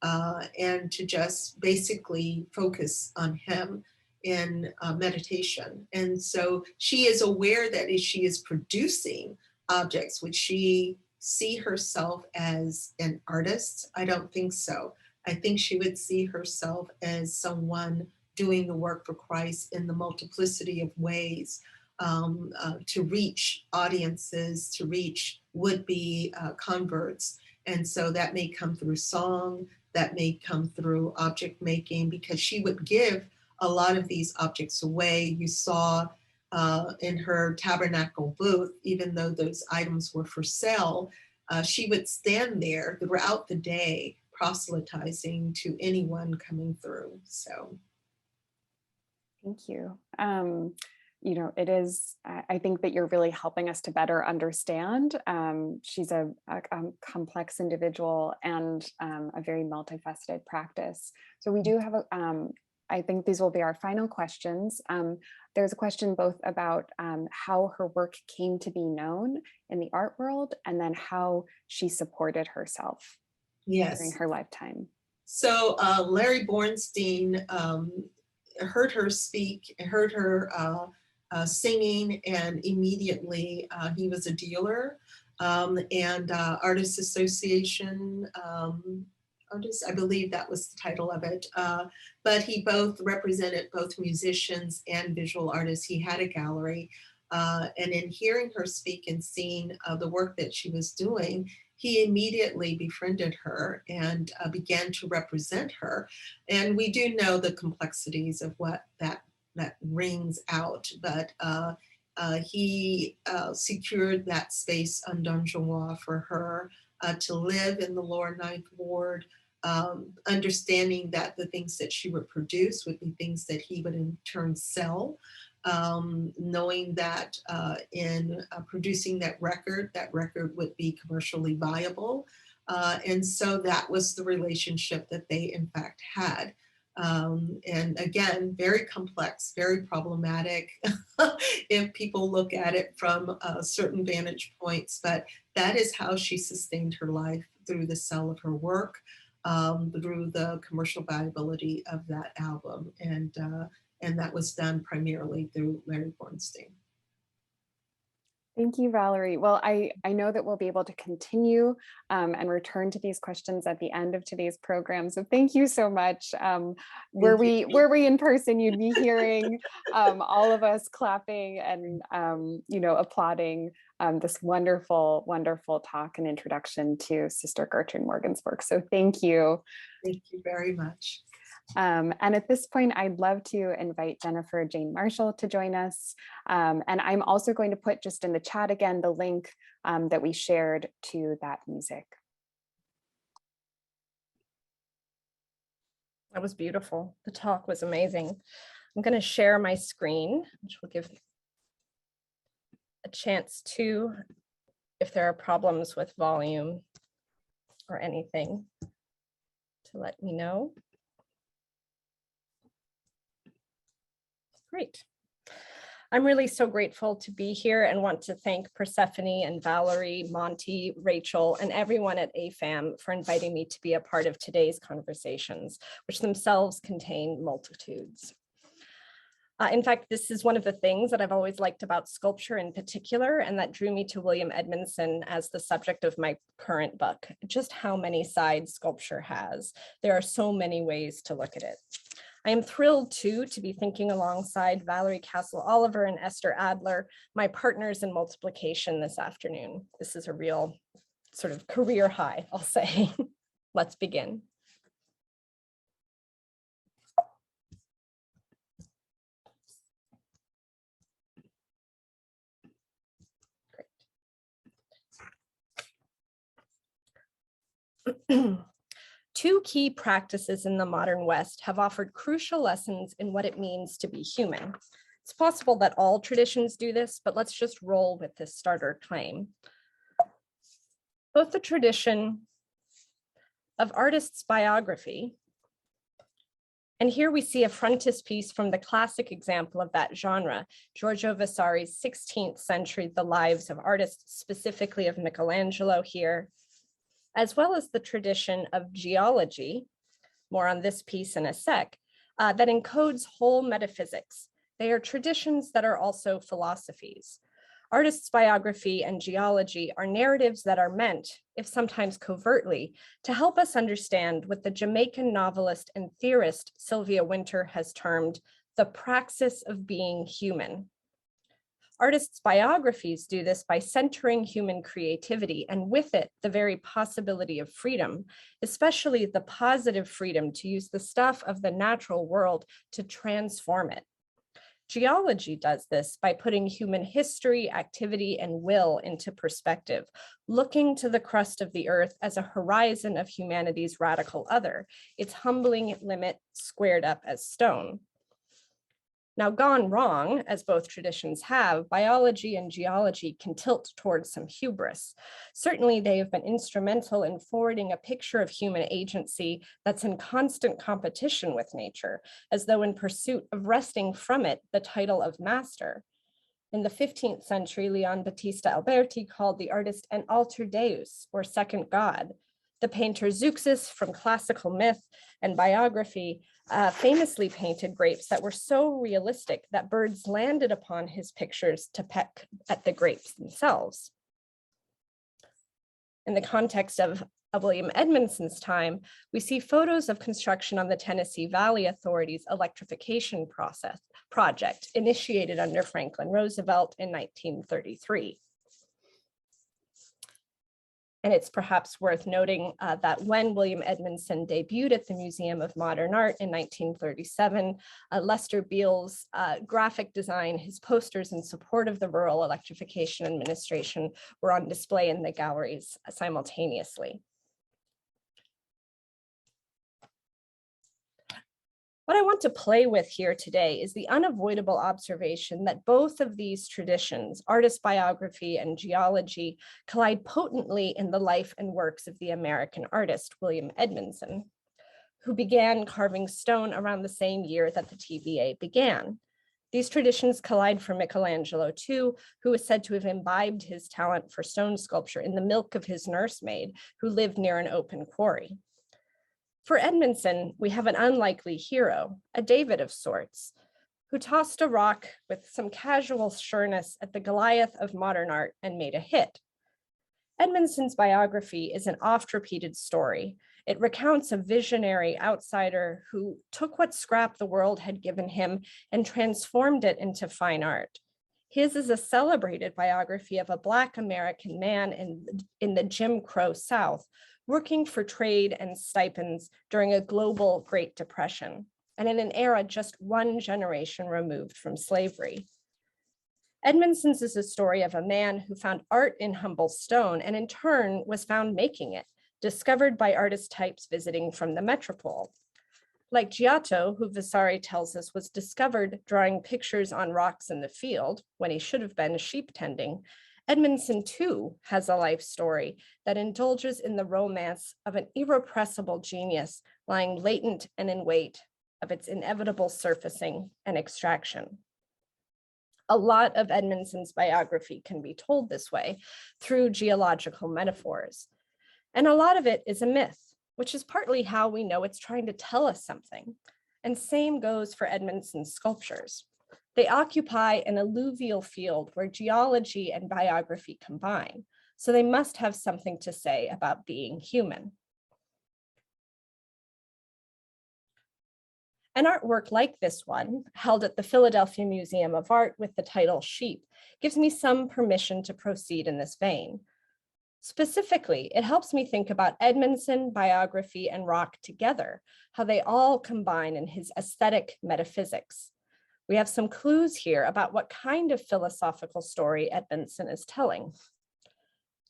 and to just basically focus on him in meditation. And so she is aware that as she is producing objects, would she see herself as an artist? I don't think so. I think she would see herself as someone doing the work for Christ in the multiplicity of ways to reach audiences, to reach would-be converts. And so that may come through song, that may come through object making, because she would give a lot of these objects away. You saw in her tabernacle booth, even though those items were for sale, she would stand there throughout the day proselytizing to anyone coming through. So. Thank you. It is, I think that you're really helping us to better understand. She's a complex individual and a very multifaceted practice. So we do have I think these will be our final questions. There's a question both about how her work came to be known in the art world, and then how she supported herself during her lifetime. So Larry Bornstein heard her speak, heard her singing, and immediately he was a dealer and Artists Association artist, I believe that was the title of it. But he both represented both musicians and visual artists. He had a gallery. And in hearing her speak and seeing the work that she was doing, he immediately befriended her and began to represent her. And we do know the complexities of what that rings out, but he secured that space on Donjuan for her to live in the lower Ninth Ward, understanding that the things that she would produce would be things that he would in turn sell, knowing that in producing that record would be commercially viable. And so that was the relationship that they in fact had. And again, very complex, very problematic if people look at it from certain vantage points, but that is how she sustained her life, through the sale of her work, through the commercial viability of that album. And that was done primarily through Larry Bornstein. Thank you, Valerie. Well, I know that we'll be able to continue and return to these questions at the end of today's program. So thank you so much. Were we in person, you'd be hearing all of us clapping and applauding this wonderful, wonderful talk and introduction to Sister Gertrude Morgan's work. So thank you. Thank you very much. And at this point, I'd love to invite Jennifer Jane Marshall to join us. And I'm also going to put just in the chat again the link that we shared to that music. That was beautiful. The talk was amazing. I'm going to share my screen, which will give a chance to, if there are problems with volume or anything, to let me know. Great. I'm really so grateful to be here and want to thank Persephone and Valerie, Monty, Rachel, and everyone at AFAM for inviting me to be a part of today's conversations, which themselves contain multitudes. In fact, this is one of the things that I've always liked about sculpture in particular, and that drew me to William Edmondson as the subject of my current book, just how many sides sculpture has. There are so many ways to look at it. I am thrilled too to be thinking alongside Valerie Cassel Oliver and Esther Adler, my partners in multiplication this afternoon. This is a real sort of career high, I'll say. Let's begin. Great. Two key practices in the modern West have offered crucial lessons in what it means to be human. It's possible that all traditions do this, but let's just roll with this starter claim. Both the tradition of artist's biography, and here we see a frontispiece from the classic example of that genre, Giorgio Vasari's 16th century The Lives of Artists, specifically of Michelangelo here, as well as the tradition of geology, more on this piece in a sec, that encodes whole metaphysics. They are traditions that are also philosophies. Artists' biography and geology are narratives that are meant, if sometimes covertly, to help us understand what the Jamaican novelist and theorist Sylvia Wynter has termed the praxis of being human. Artists' biographies do this by centering human creativity, and with it, the very possibility of freedom, especially the positive freedom to use the stuff of the natural world to transform it. Geology does this by putting human history, activity, and will into perspective, looking to the crust of the earth as a horizon of humanity's radical other, its humbling limit squared up as stone. Now, gone wrong, as both traditions have, biology and geology can tilt towards some hubris. Certainly, they have been instrumental in forwarding a picture of human agency that's in constant competition with nature, as though in pursuit of wresting from it the title of master. In the 15th century, Leon Battista Alberti called the artist an alter deus, or second god. The painter Zeuxis from classical myth and biography famously painted grapes that were so realistic that birds landed upon his pictures to peck at the grapes themselves. In the context of William Edmondson's time, we see photos of construction on the Tennessee Valley Authority's electrification project initiated under Franklin Roosevelt in 1933. And it's perhaps worth noting that when William Edmondson debuted at the Museum of Modern Art in 1937, Lester Beale's graphic design, his posters in support of the Rural Electrification Administration were on display in the galleries simultaneously. What I want to play with here today is the unavoidable observation that both of these traditions, artist biography and geology, collide potently in the life and works of the American artist, William Edmondson, who began carving stone around the same year that the TVA began. These traditions collide for Michelangelo too, who is said to have imbibed his talent for stone sculpture in the milk of his nursemaid, who lived near an open quarry. For Edmondson, we have an unlikely hero, a David of sorts, who tossed a rock with some casual sureness at the Goliath of modern art and made a hit. Edmondson's biography is an oft-repeated story. It recounts a visionary outsider who took what scrap the world had given him and transformed it into fine art. His is a celebrated biography of a Black American man in the Jim Crow South, working for trade and stipends during a global Great Depression, and in an era just one generation removed from slavery. Edmondson's is a story of a man who found art in humble stone and in turn was found making it, discovered by artist types visiting from the metropole. Like Giotto, who Vasari tells us was discovered drawing pictures on rocks in the field when he should have been sheep tending, Edmondson too has a life story that indulges in the romance of an irrepressible genius lying latent and in wait of its inevitable surfacing and extraction. A lot of Edmondson's biography can be told this way through geological metaphors. And a lot of it is a myth, which is partly how we know it's trying to tell us something. And same goes for Edmondson's sculptures. They occupy an alluvial field where geology and biography combine, so they must have something to say about being human. An artwork like this one, held at the Philadelphia Museum of Art with the title Sheep, gives me some permission to proceed in this vein. Specifically, it helps me think about Edmondson, biography, and rock together, how they all combine in his aesthetic metaphysics. We have some clues here about what kind of philosophical story Edmondson is telling.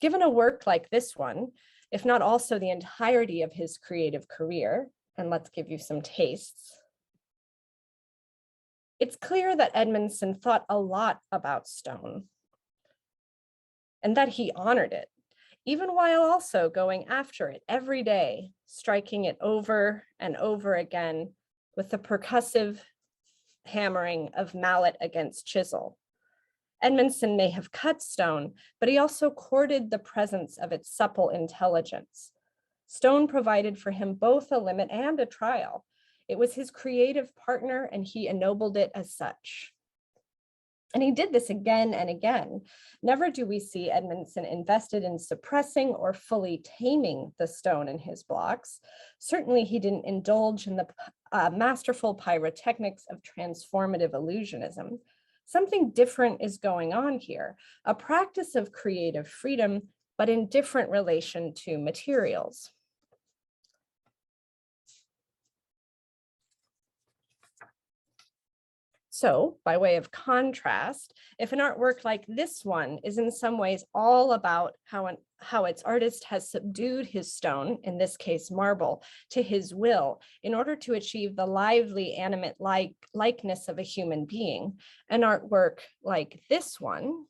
Given a work like this one, if not also the entirety of his creative career, and let's give you some tastes, it's clear that Edmondson thought a lot about stone and that he honored it, even while also going after it every day, striking it over and over again with the percussive hammering of mallet against chisel. Edmondson may have cut stone, but he also courted the presence of its supple intelligence. Stone provided for him both a limit and a trial. It was his creative partner, and he ennobled it as such. And he did this again and again. Never do we see Edmondson invested in suppressing or fully taming the stone in his blocks. Certainly he didn't indulge in the masterful pyrotechnics of transformative illusionism. Something different is going on here, a practice of creative freedom, but in different relation to materials. So, by way of contrast, if an artwork like this one is in some ways all about how its artist has subdued his stone, in this case marble, to his will in order to achieve the lively, animate likeness of a human being, an artwork like this one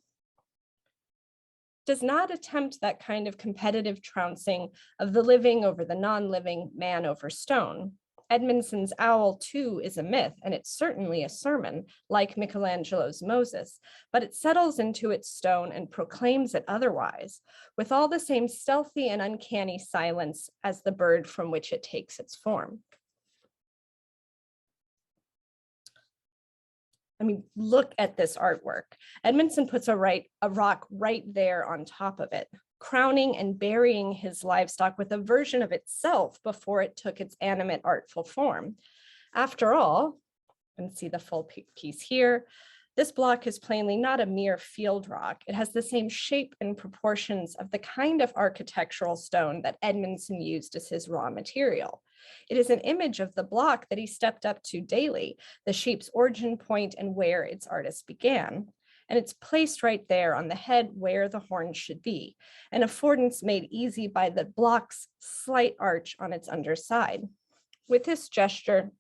does not attempt that kind of competitive trouncing of the living over the non-living, man over stone. Edmondson's owl too is a myth, and it's certainly a sermon, like Michelangelo's Moses, but it settles into its stone and proclaims it otherwise, with all the same stealthy and uncanny silence as the bird from which it takes its form. I mean, look at this artwork. Edmondson puts a rock right there on top of it, crowning and burying his livestock with a version of itself before it took its animate, artful form. After all, and see the full piece here, this block is plainly not a mere field rock. It has the same shape and proportions of the kind of architectural stone that Edmondson used as his raw material. It is an image of the block that he stepped up to daily, the shape's origin point and where its artist began. And it's placed right there on the head where the horn should be, an affordance made easy by the block's slight arch on its underside. With this gesture,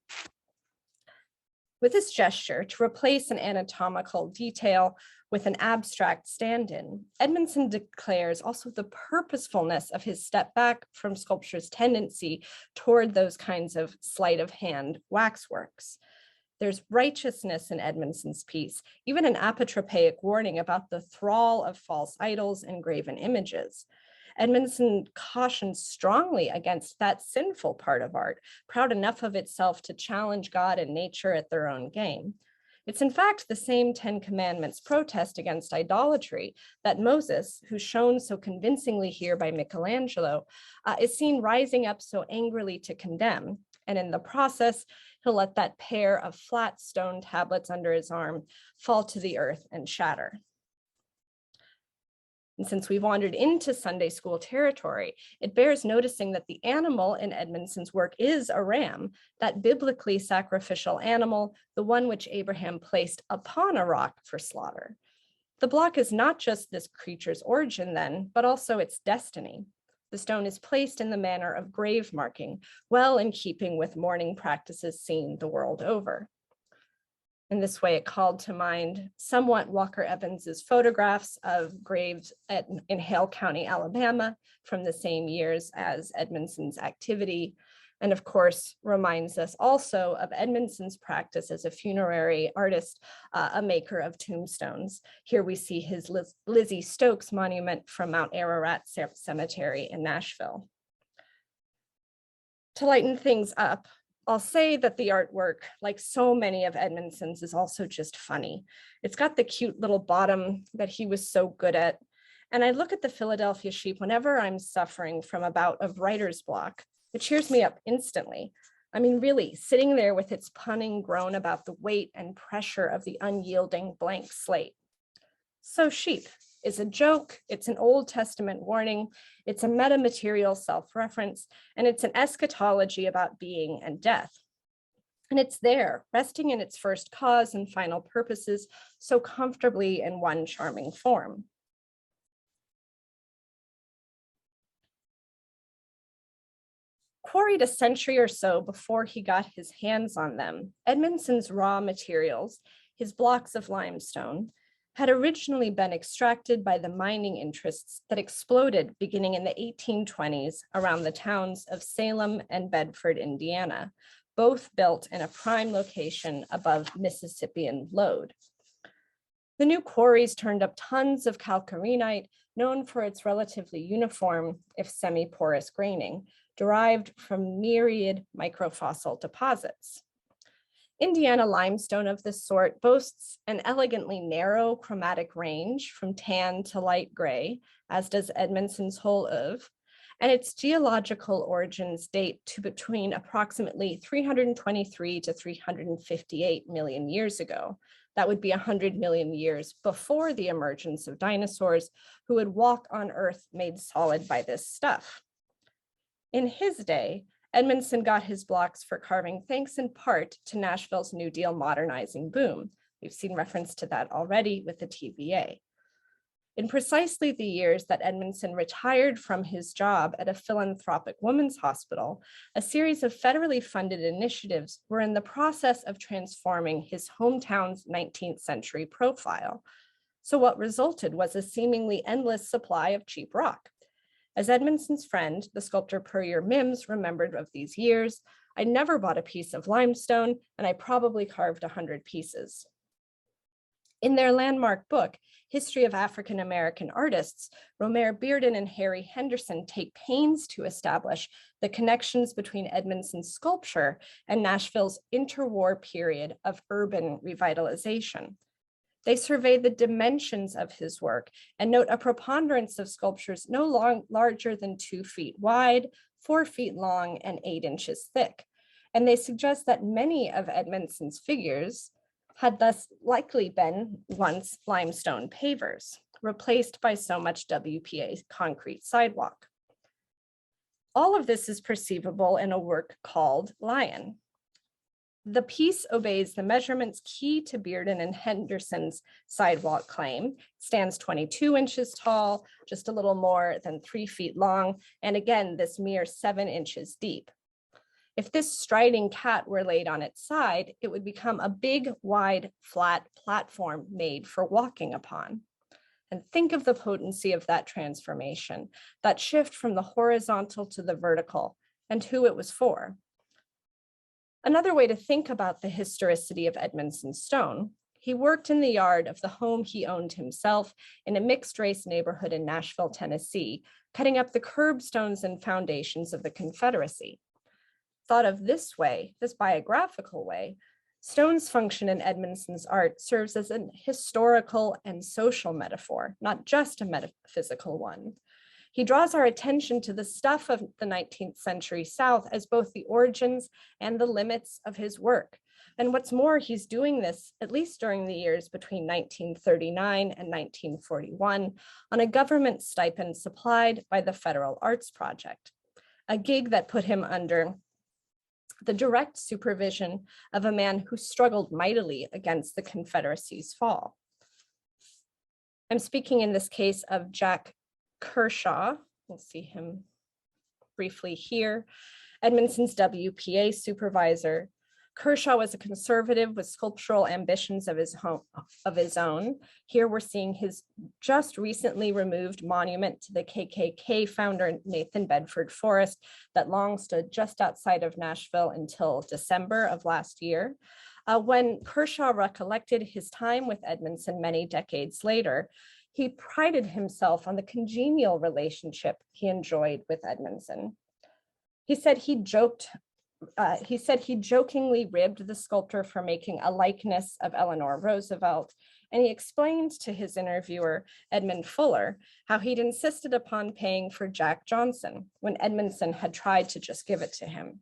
to replace an anatomical detail with an abstract stand-in, Edmondson declares also the purposefulness of his step back from sculpture's tendency toward those kinds of sleight of hand waxworks. There's righteousness in Edmondson's piece, even an apotropaic warning about the thrall of false idols and graven images. Edmondson cautions strongly against that sinful part of art, proud enough of itself to challenge God and nature at their own game. It's in fact the same 10 Commandments protest against idolatry that Moses, who's shown so convincingly here by Michelangelo, is seen rising up so angrily to condemn. And in the process, he'll let that pair of flat stone tablets under his arm fall to the earth and shatter. And since we've wandered into Sunday school territory, it bears noticing that the animal in Edmondson's work is a ram, that biblically sacrificial animal, the one which Abraham placed upon a rock for slaughter. The block is not just this creature's origin then, but also its destiny. The stone is placed in the manner of grave marking, well in keeping with mourning practices seen the world over. In this way, it called to mind somewhat Walker Evans's photographs of graves in Hale County, Alabama, from the same years as Edmondson's activity, and of course reminds us also of Edmondson's practice as a funerary artist, a maker of tombstones. Here we see his Lizzie Stokes monument from Mount Ararat Cemetery in Nashville. To lighten things up, I'll say that the artwork, like so many of Edmondson's, is also just funny. It's got the cute little bottom that he was so good at. And I look at the Philadelphia sheep whenever I'm suffering from a bout of writer's block. It cheers me up instantly. I mean, really, sitting there with its punning groan about the weight and pressure of the unyielding blank slate. So sheep is a joke, it's an Old Testament warning, it's a metamaterial self-reference, and it's an eschatology about being and death. And it's there, resting in its first cause and final purposes so comfortably in one charming form. Quarried a century or so before he got his hands on them, Edmondson's raw materials, his blocks of limestone, had originally been extracted by the mining interests that exploded beginning in the 1820s around the towns of Salem and Bedford, Indiana, both built in a prime location above Mississippian lode. The new quarries turned up tons of calcarenite, known for its relatively uniform, if semi-porous graining, derived from myriad microfossil deposits. Indiana limestone of this sort boasts an elegantly narrow chromatic range from tan to light gray, as does Edmondson's whole oeuvre, and its geological origins date to between approximately 323 to 358 million years ago. That would be 100 million years before the emergence of dinosaurs who would walk on Earth made solid by this stuff. In his day, Edmondson got his blocks for carving thanks in part to Nashville's New Deal modernizing boom. We've seen reference to that already with the TVA. In precisely the years that Edmondson retired from his job at a philanthropic women's hospital, a series of federally funded initiatives were in the process of transforming his hometown's 19th century profile. So what resulted was a seemingly endless supply of cheap rock. As Edmondson's friend, the sculptor Puryear Mims, remembered of these years, I never bought a piece of limestone, and I probably carved 100 pieces. In their landmark book, History of African American Artists, Romare Bearden and Harry Henderson take pains to establish the connections between Edmondson's sculpture and Nashville's interwar period of urban revitalization. They survey the dimensions of his work and note a preponderance of sculptures no larger than 2 feet wide, 4 feet long, and 8 inches thick. And they suggest that many of Edmondson's figures had thus likely been once limestone pavers, replaced by so much WPA concrete sidewalk. All of this is perceivable in a work called Lion. The piece obeys the measurements key to Bearden and Henderson's sidewalk claim. It stands 22 inches tall, just a little more than 3 feet long, and again, this mere 7 inches deep. If this striding cat were laid on its side, it would become a big, wide, flat platform made for walking upon. And think of the potency of that transformation, that shift from the horizontal to the vertical, and who it was for. Another way to think about the historicity of Edmondson's stone, he worked in the yard of the home he owned himself in a mixed-race neighborhood in Nashville, Tennessee, cutting up the curbstones and foundations of the Confederacy. Thought of this way, this biographical way, stone's function in Edmondson's art serves as an historical and social metaphor, not just a metaphysical one. He draws our attention to the stuff of the 19th century South as both the origins and the limits of his work. And what's more, he's doing this, at least during the years between 1939 and 1941, on a government stipend supplied by the Federal Arts Project, a gig that put him under the direct supervision of a man who struggled mightily against the Confederacy's fall. I'm speaking in this case of Jack Kershaw. We'll see him briefly here, Edmondson's WPA supervisor. Kershaw was a conservative with sculptural ambitions of his own. Here we're seeing his just recently removed monument to the KKK founder, Nathan Bedford Forrest, that long stood just outside of Nashville until December of last year. When Kershaw recollected his time with Edmondson many decades later, he prided himself on the congenial relationship he enjoyed with Edmondson. He said he jokingly ribbed the sculptor for making a likeness of Eleanor Roosevelt, and he explained to his interviewer, Edmund Fuller, how he'd insisted upon paying for Jack Johnson when Edmondson had tried to just give it to him.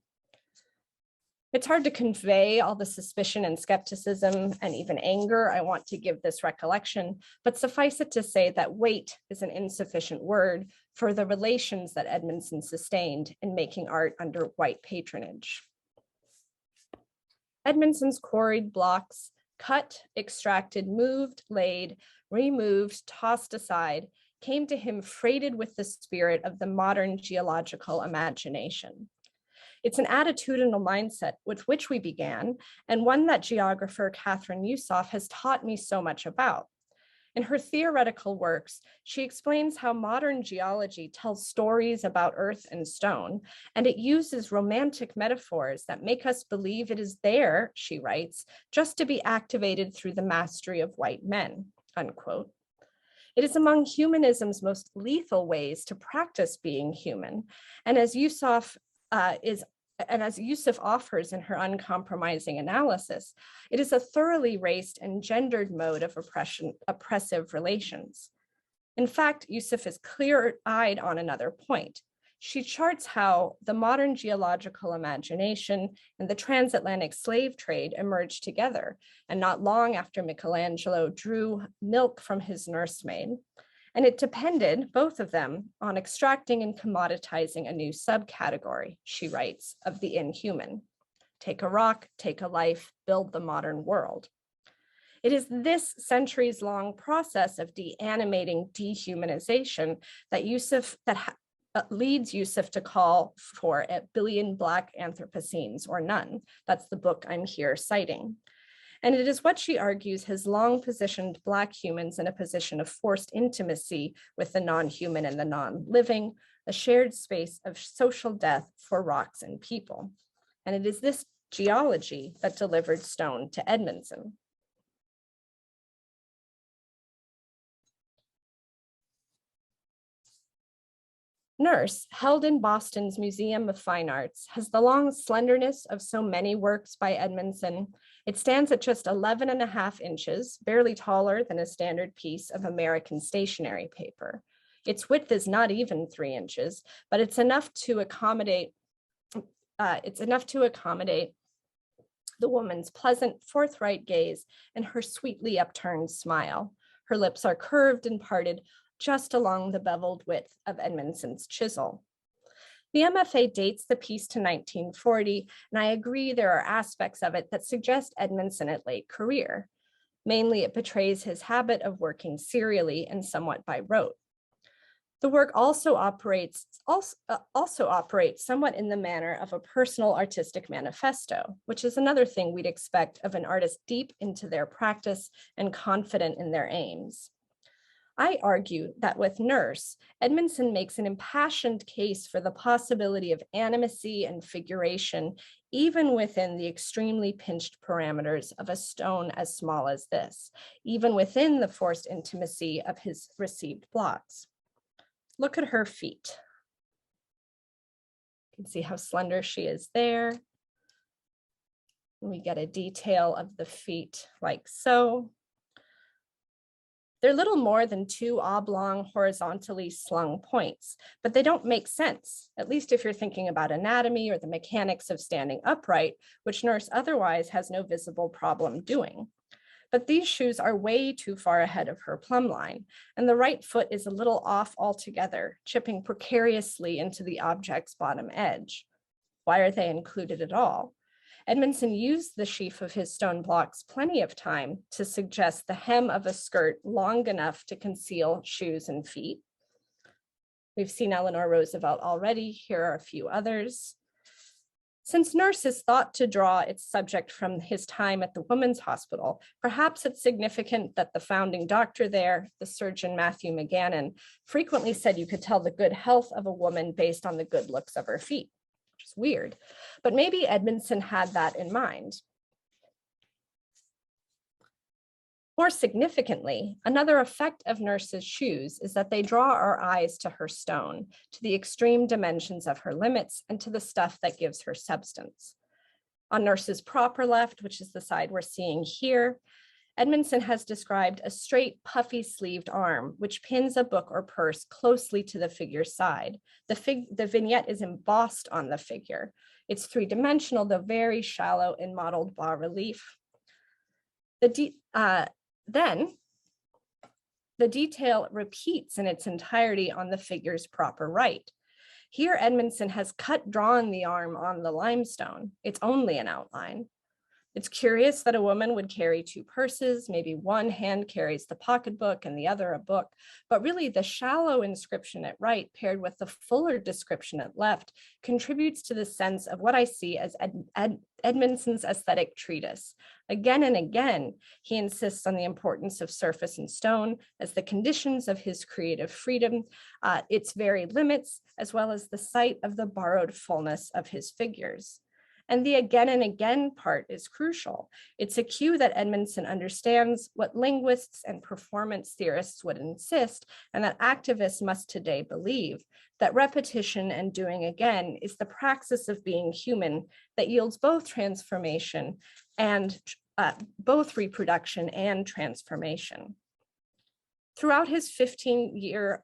It's hard to convey all the suspicion and skepticism and even anger I want to give this recollection, but suffice it to say that weight is an insufficient word for the relations that Edmondson sustained in making art under white patronage. Edmondson's quarried blocks, cut, extracted, moved, laid, removed, tossed aside, came to him freighted with the spirit of the modern geological imagination. It's an attitudinal mindset with which we began, and one that geographer Catherine Yusof has taught me so much about. In her theoretical works, she explains how modern geology tells stories about earth and stone, and it uses romantic metaphors that make us believe it is there, she writes, just to be activated through the mastery of white men, unquote. It is among humanism's most lethal ways to practice being human, and as Yusof offers in her uncompromising analysis, it is a thoroughly raced and gendered mode of oppressive relations. In fact, Yusof is clear-eyed on another point. She charts how the modern geological imagination and the transatlantic slave trade emerged together, and not long after Michelangelo drew milk from his nursemaid. And it depended, both of them, on extracting and commoditizing a new subcategory, she writes, of the inhuman. Take a rock, take a life, build the modern world. It is this centuries-long process of de-animating dehumanization that leads Yusof to call for a billion Black Anthropocenes, or none. That's the book I'm here citing. And it is what she argues has long positioned Black humans in a position of forced intimacy with the non-human and the non-living, a shared space of social death for rocks and people. And it is this geology that delivered stone to Edmondson. Nurse, held in Boston's Museum of Fine Arts, has the long slenderness of so many works by Edmondson. It stands at just 11.5 inches, barely taller than a standard piece of American stationery paper. Its width is not even 3 inches, but it's enough to accommodate the woman's pleasant, forthright gaze and her sweetly upturned smile. Her lips are curved and parted just along the beveled width of Edmondson's chisel. The MFA dates the piece to 1940, and I agree there are aspects of it that suggest Edmondson at late career. Mainly, it betrays his habit of working serially and somewhat by rote. The work also operates somewhat in the manner of a personal artistic manifesto, which is another thing we'd expect of an artist deep into their practice and confident in their aims. I argue that with Nurse, Edmondson makes an impassioned case for the possibility of animacy and figuration, even within the extremely pinched parameters of a stone as small as this, even within the forced intimacy of his received blocks. Look at her feet. You can see how slender she is there. We get a detail of the feet like so. They're little more than 2 oblong, horizontally slung points, but they don't make sense, at least if you're thinking about anatomy or the mechanics of standing upright, which Nurse otherwise has no visible problem doing. But these shoes are way too far ahead of her plumb line, and the right foot is a little off altogether, chipping precariously into the object's bottom edge. Why are they included at all? Edmondson used the sheaf of his stone blocks plenty of time to suggest the hem of a skirt long enough to conceal shoes and feet. We've seen Eleanor Roosevelt already. Here are a few others. Since Nurse is thought to draw its subject from his time at the Women's Hospital, perhaps it's significant that the founding doctor there, the surgeon Matthew McGannon, frequently said you could tell the good health of a woman based on the good looks of her feet. Which is weird, but maybe Edmondson had that in mind. More significantly, another effect of Nurse's shoes is that they draw our eyes to her stone, to the extreme dimensions of her limits, and to the stuff that gives her substance. On Nurse's proper left, which is the side we're seeing here, Edmondson has described a straight, puffy-sleeved arm, which pins a book or purse closely to the figure's side. The vignette is embossed on the figure. It's three-dimensional, though very shallow in modeled bas-relief. Then, the detail repeats in its entirety on the figure's proper right. Here, Edmondson has drawn the arm on the limestone. It's only an outline. It's curious that a woman would carry 2 purses, maybe one hand carries the pocketbook and the other a book, but really the shallow inscription at right paired with the fuller description at left contributes to the sense of what I see as Edmondson's aesthetic treatise. Again and again, he insists on the importance of surface and stone as the conditions of his creative freedom, its very limits, as well as the site of the borrowed fullness of his figures. And the again and again part is crucial. It's a cue that Edmondson understands what linguists and performance theorists would insist, and that activists must today believe, that repetition and doing again is the praxis of being human that yields both transformation and both reproduction and transformation. Throughout his 15-year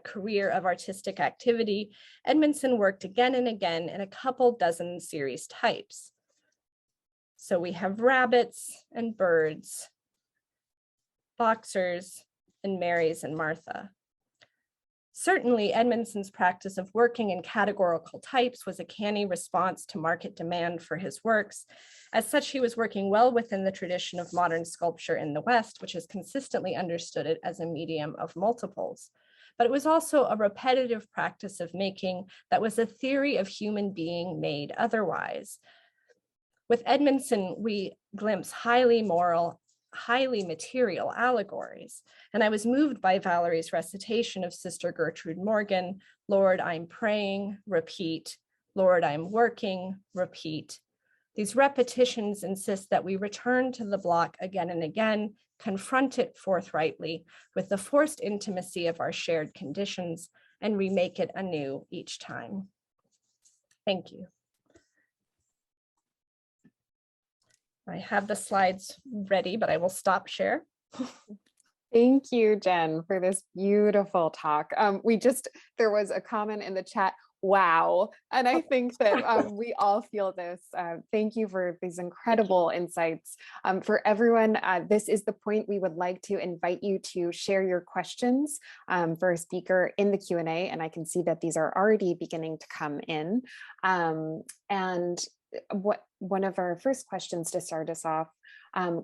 career of artistic activity, Edmondson worked again and again in a couple dozen series types. So we have rabbits and birds, boxers, and Marys and Martha. Certainly, Edmondson's practice of working in categorical types was a canny response to market demand for his works. As such, he was working well within the tradition of modern sculpture in the West, which has consistently understood it as a medium of multiples. But it was also a repetitive practice of making that was a theory of human being made otherwise. With Edmondson, we glimpse highly moral, highly material allegories. And I was moved by Valerie's recitation of Sister Gertrude Morgan, Lord, I'm praying, repeat, Lord, I am working, repeat. These repetitions insist that we return to the block again and again, confront it forthrightly with the forced intimacy of our shared conditions, and remake it anew each time. Thank you. I have the slides ready, but I will stop share. Thank you, Jen, for this beautiful talk. There was a comment in the chat, wow. And I think that we all feel this. Thank you for these incredible insights. For everyone, this is the point we would like to invite you to share your questions for a speaker in the Q&A. And I can see that these are already beginning to come in. One of our first questions to start us off,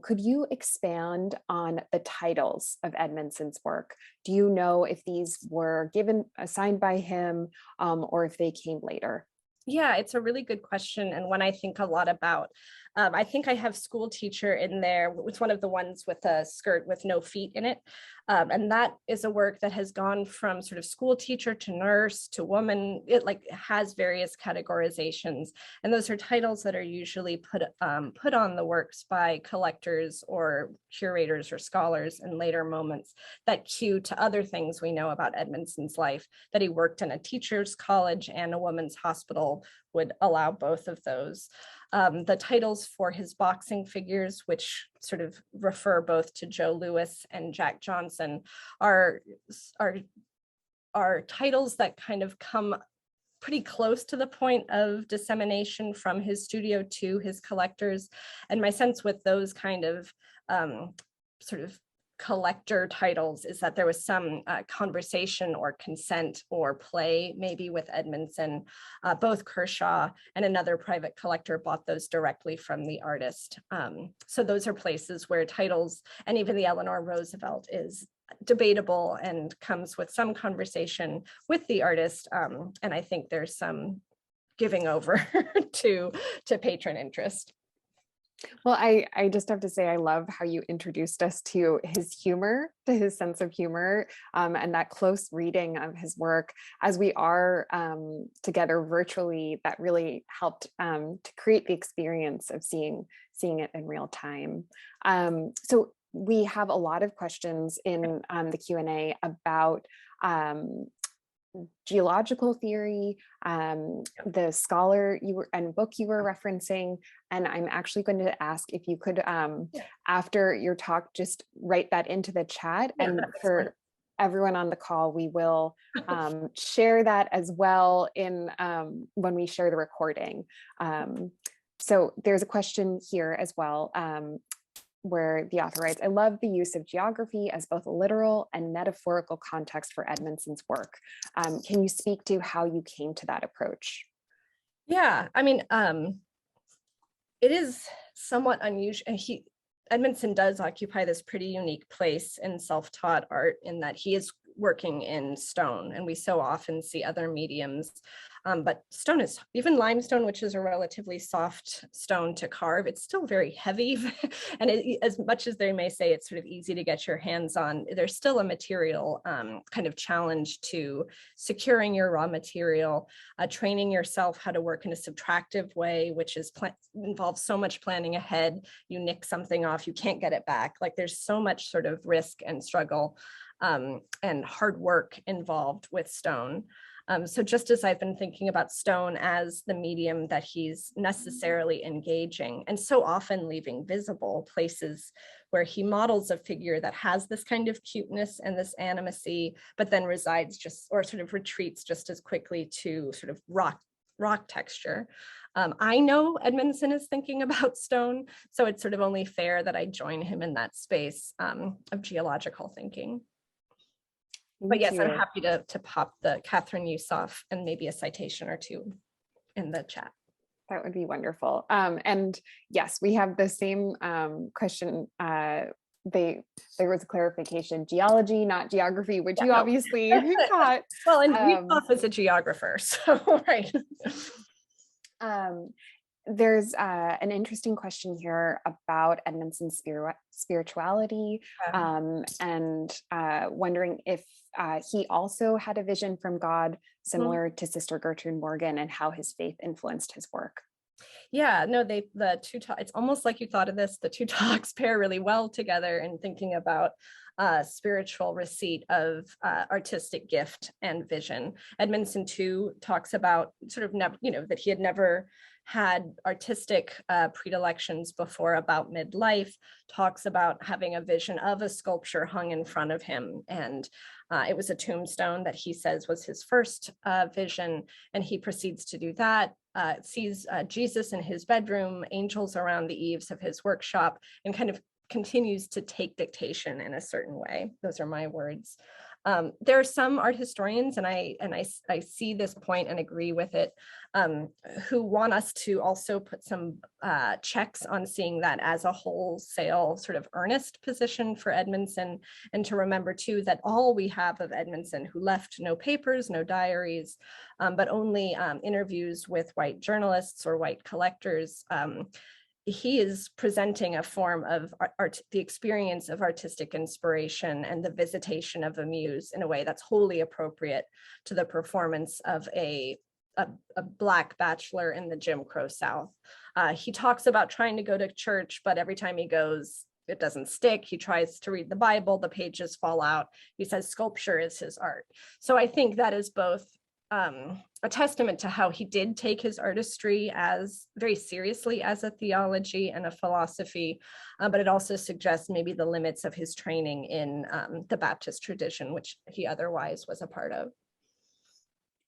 could you expand on the titles of Edmondson's work? Do you know if these were assigned by him or if they came later? Yeah, it's a really good question, and one I think a lot about. I think I have school teacher in there. It's one of the ones with a skirt with no feet in it. And that is a work that has gone from sort of school teacher to nurse to woman. It has various categorizations. And those are titles that are usually put on the works by collectors or curators or scholars in later moments that cue to other things we know about Edmondson's life, that he worked in a teacher's college and a women's hospital would allow both of those. The titles for his boxing figures, which sort of refer both to Joe Louis and Jack Johnson, are titles that kind of come pretty close to the point of dissemination from his studio to his collectors. And my sense with those kind of sort of collector titles is that there was some conversation or consent or play maybe with Edmondson. Both Kershaw and another private collector bought those directly from the artist. So those are places where titles, and even the Eleanor Roosevelt, is debatable and comes with some conversation with the artist. And I think there's some giving over to patron interest. Well, I just have to say, I love how you introduced us to his humor, to his sense of humor, and that close reading of his work as we are together virtually. That really helped to create the experience of seeing it in real time. So we have a lot of questions in the Q&A about geological theory, the scholar and book you were referencing, and I'm actually going to ask if you could, after your talk, just write that into the chat. Yeah, and for everyone on the call, we will share that as well in when we share the recording. So there's a question here as well, where the author writes, I love the use of geography as both a literal and metaphorical context for Edmondson's work. Can you speak to how you came to that approach? Yeah, I mean, it is somewhat unusual. Edmondson does occupy this pretty unique place in self-taught art in that he is working in stone, and we so often see other mediums. But stone is, even limestone, which is a relatively soft stone to carve, it's still very heavy. And as much as they may say it's sort of easy to get your hands on, there's still a material kind of challenge to securing your raw material, training yourself how to work in a subtractive way, which involves so much planning ahead. You nick something off, you can't get it back. Like there's so much sort of risk and struggle and hard work involved with stone. So just as I've been thinking about stone as the medium that he's necessarily engaging and so often leaving visible places where he models a figure that has this kind of cuteness and this animacy, but then resides just, or sort of retreats just as quickly to sort of rock texture. I know Edmondson is thinking about stone, so it's sort of only fair that I join him in that space of geological thinking. But yes, I'm happy to pop the Catherine Yusof and maybe a citation or two in the chat. That would be wonderful. And yes, we have the same question. There was a clarification, geology, not geography, which you obviously caught. Well, and Yusof is a geographer, so right. There's an interesting question here about Edmondson's spirituality, and wondering if he also had a vision from God similar to Sister Gertrude Morgan, and how his faith influenced his work. Yeah, no, the two talks, it's almost like you thought of this, the two talks pair really well together in thinking about spiritual receipt of artistic gift and vision. Edmondson too talks about sort of, that he had never had artistic predilections before about midlife, talks about having a vision of a sculpture hung in front of him. And it was a tombstone that he says was his first vision. And he proceeds to do that, sees Jesus in his bedroom, angels around the eaves of his workshop, and kind of continues to take dictation in a certain way. Those are my words. There are some art historians, and I see this point and agree with it, who want us to also put some checks on seeing that as a wholesale sort of earnest position for Edmondson, and to remember too that all we have of Edmondson, who left no papers, no diaries, but only interviews with white journalists or white collectors, he is presenting a form of the experience of artistic inspiration and the visitation of a muse in a way that's wholly appropriate to the performance of a Black bachelor in the Jim Crow South. He talks about trying to go to church, but every time he goes, it doesn't stick. He tries to read the Bible, the pages fall out. He says sculpture is his art. So I think that is both a testament to how he did take his artistry as very seriously as a theology and a philosophy, but it also suggests maybe the limits of his training in the Baptist tradition, which he otherwise was a part of.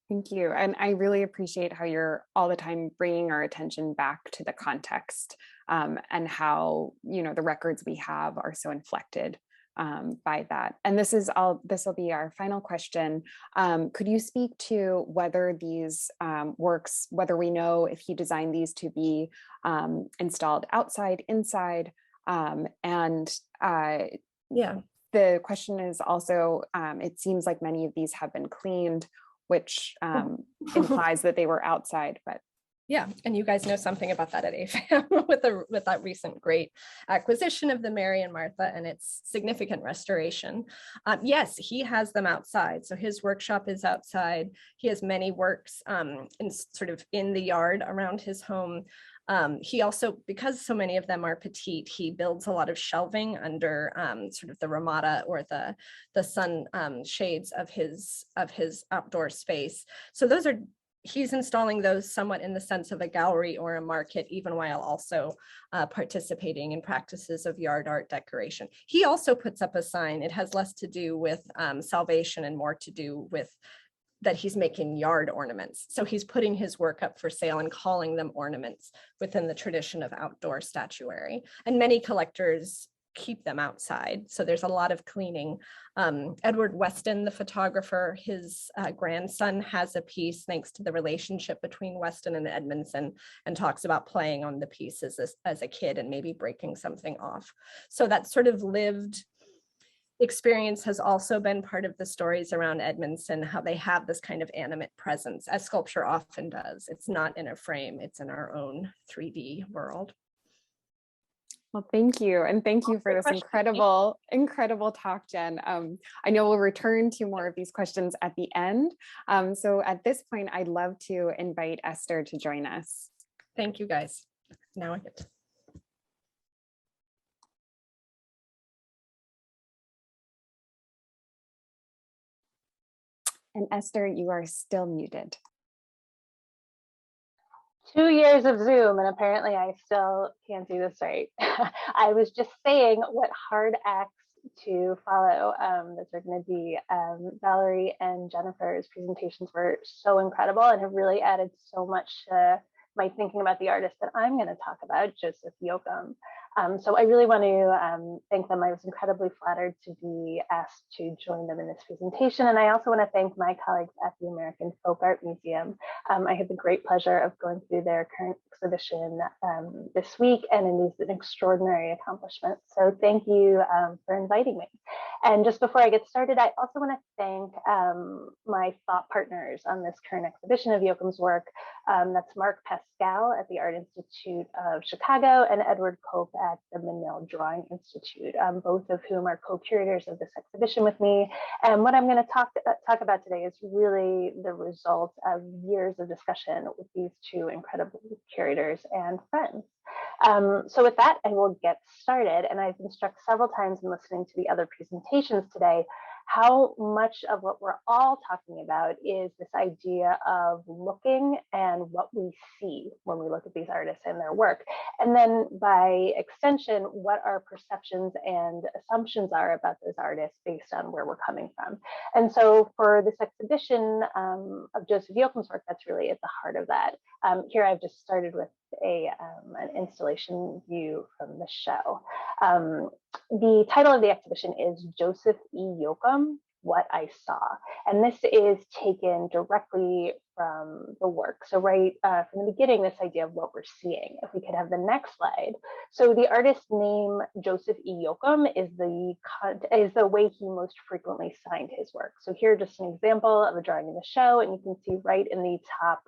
Thank you. And I really appreciate how you're all the time bringing our attention back to the context, and how, the records we have are so inflected by that. And this will be our final question. Could you speak to whether these works, whether we know if he designed these to be installed outside, inside, and the question is also, it seems like many of these have been cleaned, which implies that they were outside, but yeah, and you guys know something about that at AFAM with that recent great acquisition of the Mary and Martha and its significant restoration. Yes, he has them outside. So his workshop is outside. He has many works in the yard around his home. He also, because so many of them are petite, he builds a lot of shelving under sort of the ramada or the sun shades of his outdoor space. So he's installing those somewhat in the sense of a gallery or a market, even while also participating in practices of yard art decoration. He also puts up a sign. It has less to do with salvation and more to do with that he's making yard ornaments. So he's putting his work up for sale and calling them ornaments within the tradition of outdoor statuary. And many collectors keep them outside. So there's a lot of cleaning. Edward Weston, the photographer, his grandson has a piece thanks to the relationship between Weston and Edmondson, and talks about playing on the piece as a kid and maybe breaking something off. So that sort of lived experience has also been part of the stories around Edmondson, how they have this kind of animate presence, as sculpture often does. It's not in a frame, it's in our own 3D world. Well, thank you. And thank you for this incredible talk, Jen. I know we'll return to more of these questions at the end. So at this point, I'd love to invite Esther to join us. Thank you, guys. Now I get to. And Esther, you are still muted. 2 years of Zoom, and apparently I still can't do this right. I was just saying what hard acts to follow that are going to be. Valerie and Jennifer's presentations were so incredible and have really added so much to my thinking about the artist that I'm going to talk about, Joseph Yoakum. So I really want to thank them. I was incredibly flattered to be asked to join them in this presentation. And I also want to thank my colleagues at the American Folk Art Museum. I had the great pleasure of going through their current exhibition this week, and it is an extraordinary accomplishment. So thank you for inviting me. And just before I get started, I also want to thank my thought partners on this current exhibition of Yoakum's work. That's Mark Pascal at the Art Institute of Chicago and Edward Cope at the Manil Drawing Institute, both of whom are co-curators of this exhibition with me. And what I'm going to talk about today is really the result of years of discussion with these two incredible curators and friends. So with that, I will get started. And I've been struck several times in listening to the other presentations today, how much of what we're all talking about is this idea of looking and what we see when we look at these artists and their work. And then by extension, what our perceptions and assumptions are about those artists based on where we're coming from. And so for this exhibition of Joseph Yoakum's work, that's really at the heart of that. Here I've just started with an installation view from the show. The title of the exhibition is Joseph E. Yoakum, What I Saw. And this is taken directly from the work. So right from the beginning, this idea of what we're seeing. If we could have the next slide. So the artist's name, Joseph E. Yoakum, is the way he most frequently signed his work. So here, just an example of a drawing in the show, and you can see right in the top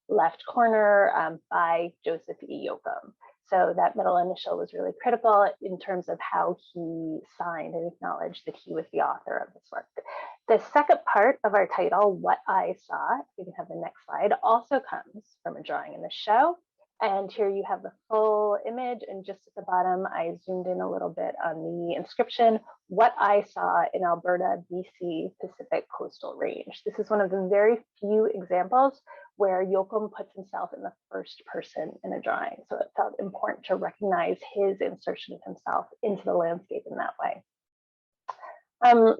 left corner by Joseph E. Yoakum. So that middle initial was really critical in terms of how he signed and acknowledged that he was the author of this work. The second part of our title, What I Saw, if we can have the next slide, also comes from a drawing in the show. And here you have the full image, and just at the bottom, I zoomed in a little bit on the inscription, What I Saw in Alberta, BC, Pacific Coastal Range. This is one of the very few examples where Yoakum puts himself in the first person in a drawing. So it felt important to recognize his insertion of himself into the landscape in that way.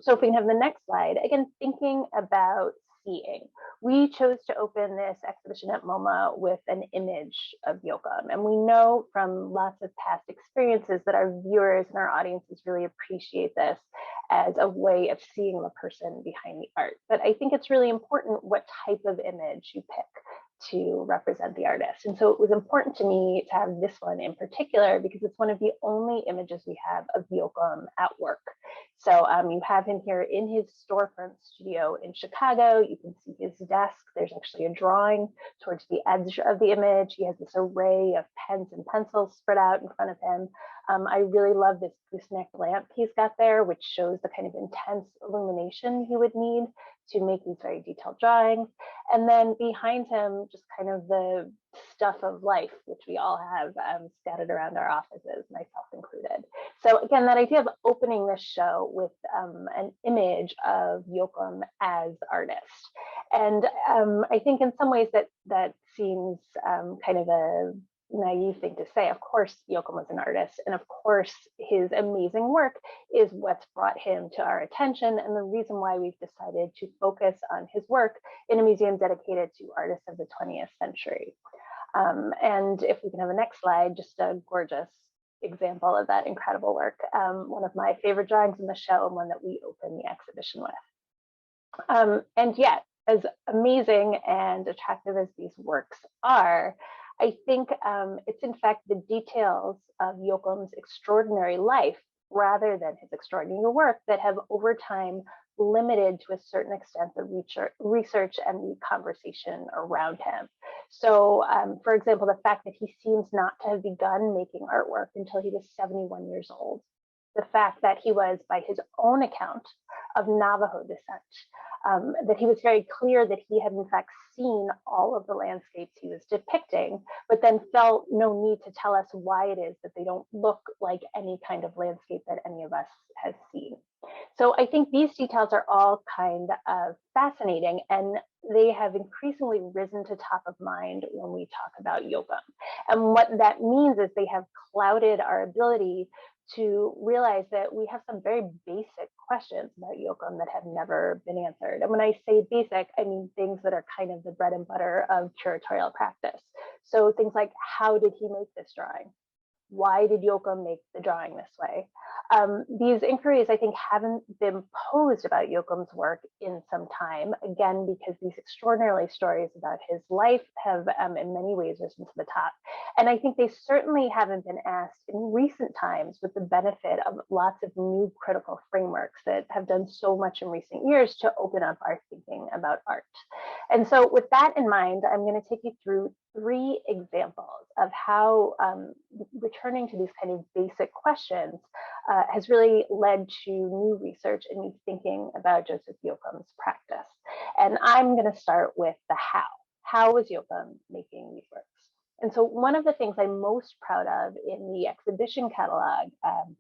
So if we can have the next slide, again, thinking about seeing. We chose to open this exhibition at MoMA with an image of Yoakum. And we know from lots of past experiences that our viewers and our audiences really appreciate this as a way of seeing the person behind the art. But I think it's really important what type of image you pick to represent the artist. And so it was important to me to have this one in particular because it's one of the only images we have of Yoakum at work. So you have him here in his storefront studio in Chicago. You can see his desk. There's actually a drawing towards the edge of the image. He has this array of pens and pencils spread out in front of him. I really love this gooseneck lamp he's got there, which shows the kind of intense illumination he would need to make these very detailed drawings. And then behind him, just kind of the stuff of life, which we all have scattered around our offices, myself included. So again, that idea of opening this show with an image of Yoakum as artist. And I think in some ways that seems kind of a naive thing to say. Of course, Yoakum was an artist, and of course, his amazing work is what's brought him to our attention, and the reason why we've decided to focus on his work in a museum dedicated to artists of the 20th century. And if we can have the next slide, just a gorgeous example of that incredible work. One of my favorite drawings in the show, and one that we open the exhibition with. And yet, as amazing and attractive as these works are, I think it's in fact the details of Yoakum's extraordinary life rather than his extraordinary work that have over time limited to a certain extent the research and the conversation around him. So for example, the fact that he seems not to have begun making artwork until he was 71 years old. The fact that he was, by his own account, of Navajo descent, that he was very clear that he had in fact seen all of the landscapes he was depicting, but then felt no need to tell us why it is that they don't look like any kind of landscape that any of us has seen. So I think these details are all kind of fascinating, and they have increasingly risen to top of mind when we talk about Yoakum. And what that means is they have clouded our ability to realize that we have some very basic questions about Yoakum that have never been answered. And when I say basic, I mean things that are kind of the bread and butter of curatorial practice. So things like, how did he make this drawing? Why did Yoakum make the drawing this way? These inquiries, I think, haven't been posed about Yoakum's work in some time, again, because these extraordinary stories about his life have in many ways risen to the top. And I think they certainly haven't been asked in recent times with the benefit of lots of new critical frameworks that have done so much in recent years to open up our thinking about art. And so with that in mind, I'm going to take you through 3 examples of how returning to these kind of basic questions has really led to new research and new thinking about Joseph Yoakum's practice. And I'm going to start with the how. How was Yoakum making these works? And so one of the things I'm most proud of in the exhibition catalog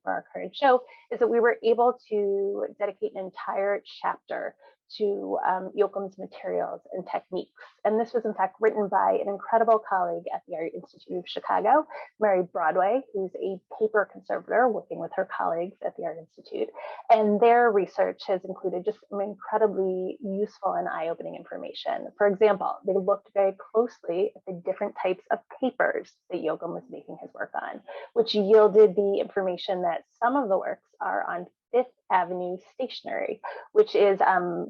for our current show is that we were able to dedicate an entire chapter to Yoakum's materials and techniques. And this was in fact written by an incredible colleague at the Art Institute of Chicago, Mary Broadway, who's a paper conservator working with her colleagues at the Art Institute. And their research has included just some incredibly useful and eye-opening information. For example, they looked very closely at the different types of papers that Yoakum was making his work on, which yielded the information that some of the works are on Fifth Avenue stationery, which is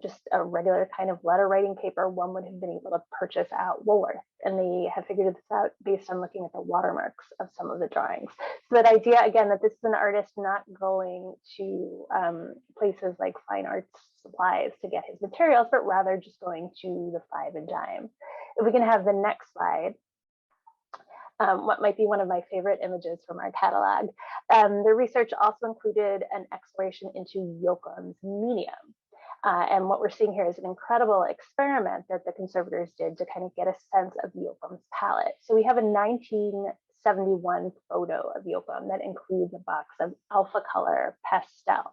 just a regular kind of letter writing paper one would have been able to purchase at Woolworth. And they have figured this out based on looking at the watermarks of some of the drawings. So that idea, again, that this is an artist not going to places like fine arts supplies to get his materials, but rather just going to the Five and Dime. If we can have the next slide. What might be one of my favorite images from our catalog. The research also included an exploration into Yoakum's medium. And what we're seeing here is an incredible experiment that the conservators did to kind of get a sense of Yoakum's palette. So we have a 1971 photo of Yoakum that includes a box of alpha color pastels.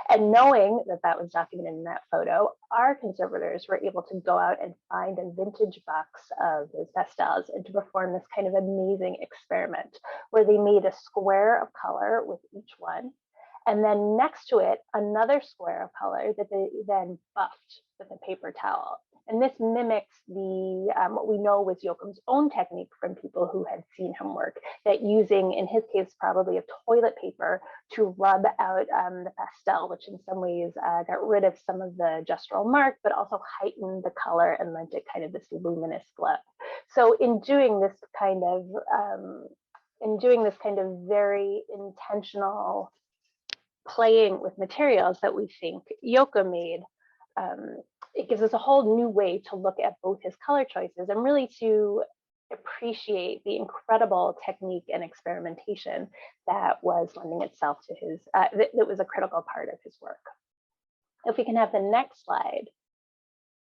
And knowing that that was documented in that photo, our conservators were able to go out and find a vintage box of those pastels and to perform this kind of amazing experiment where they made a square of color with each one. And then next to it, another square of color that they then buffed with a paper towel. And this mimics the what we know was Yoakum's own technique from people who had seen him work, that using, in his case, probably a toilet paper to rub out the pastel, which in some ways got rid of some of the gestural mark, but also heightened the color and lent it kind of this luminous glow. So in doing this kind of very intentional playing with materials that we think Yoakum made, it gives us a whole new way to look at both his color choices and really to appreciate the incredible technique and experimentation that was lending itself to his, that was a critical part of his work. If we can have the next slide.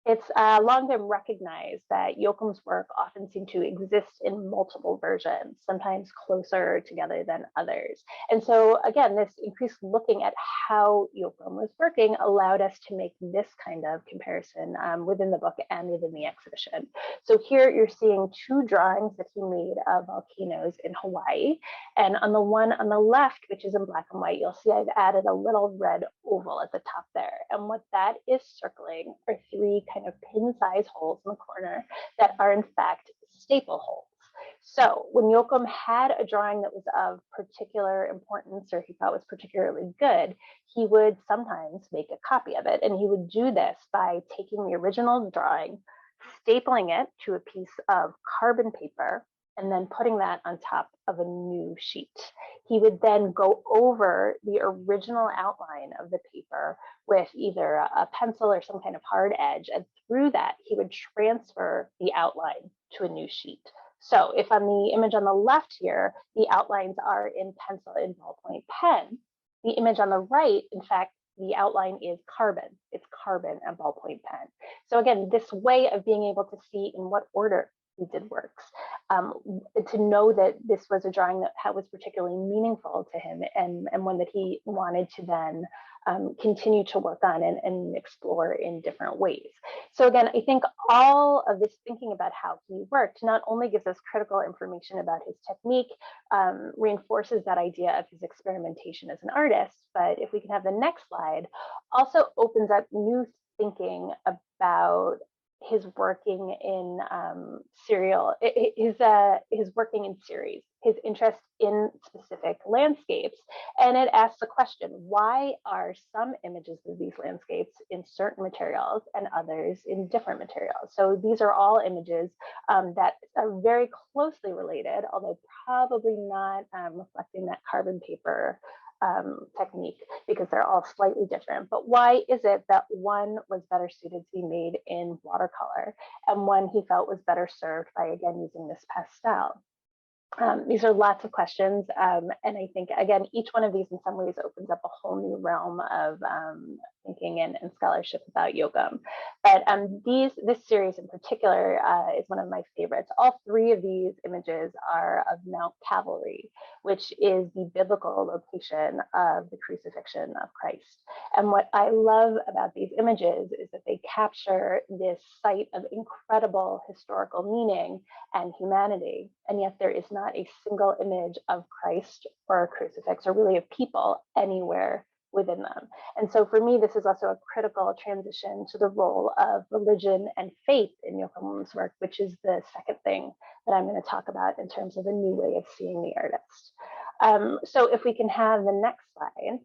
It's long been recognized that Yoakum's work often seemed to exist in multiple versions, sometimes closer together than others. And so again, this increased looking at how Yoakum was working allowed us to make this kind of comparison within the book and within the exhibition. So here you're seeing 2 drawings that he made of volcanoes in Hawaii. And on the one on the left, which is in black and white, you'll see I've added a little red oval at the top there. And what that is circling are 3 kind of pin-sized holes in the corner that are in fact staple holes. So when Yoakum had a drawing that was of particular importance or he thought was particularly good, he would sometimes make a copy of it. And he would do this by taking the original drawing, stapling it to a piece of carbon paper, and then putting that on top of a new sheet. He would then go over the original outline of the paper with either a pencil or some kind of hard edge, and through that, he would transfer the outline to a new sheet. So if on the image on the left here, the outlines are in pencil and ballpoint pen, the image on the right, in fact, the outline is carbon. It's carbon and ballpoint pen. So again, this way of being able to see in what order he did works, to know that this was a drawing that was particularly meaningful to him and one that he wanted to then continue to work on and explore in different ways. So again, I think all of this thinking about how he worked not only gives us critical information about his technique, reinforces that idea of his experimentation as an artist, but if we can have the next slide, also opens up new thinking about his working in his working in series, his interest in specific landscapes. And it asks the question, why are some images of these landscapes in certain materials and others in different materials? So these are all images that are very closely related, although probably not reflecting that carbon paper technique, because they're all slightly different. But why is it that one was better suited to be made in watercolor and one he felt was better served by, again, using this pastel? These are lots of questions, and I think, again, each one of these in some ways opens up a whole new realm of thinking and scholarship about Yoakum. But this series in particular is one of my favorites. All three of these images are of Mount Calvary, which is the biblical location of the crucifixion of Christ. And what I love about these images is that they capture this site of incredible historical meaning and humanity, and yet there is not a single image of Christ or a crucifix or really of people anywhere within them. And so for me, this is also a critical transition to the role of religion and faith in Yoakum's work, which is the second thing that I'm going to talk about in terms of a new way of seeing the artist. So if we can have the next slide.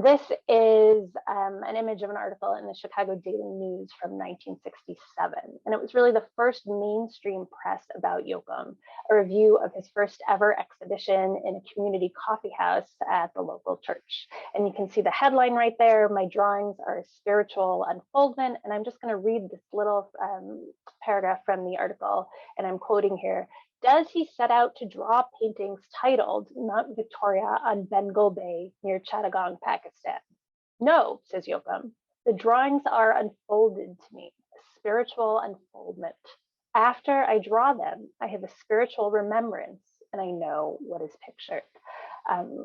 This is an image of an article in the Chicago Daily News from 1967. And it was really the first mainstream press about Yoakum, a review of his first ever exhibition in a community coffee house at the local church. And you can see the headline right there, "My drawings are a spiritual unfoldment." And I'm just going to read this little paragraph from the article, and I'm quoting here. "Does he set out to draw paintings titled Mount Victoria on Bengal Bay near Chittagong, Pakistan? No," says Yoakum. "The drawings are unfolded to me, a spiritual unfoldment. After I draw them, I have a spiritual remembrance and I know what is pictured."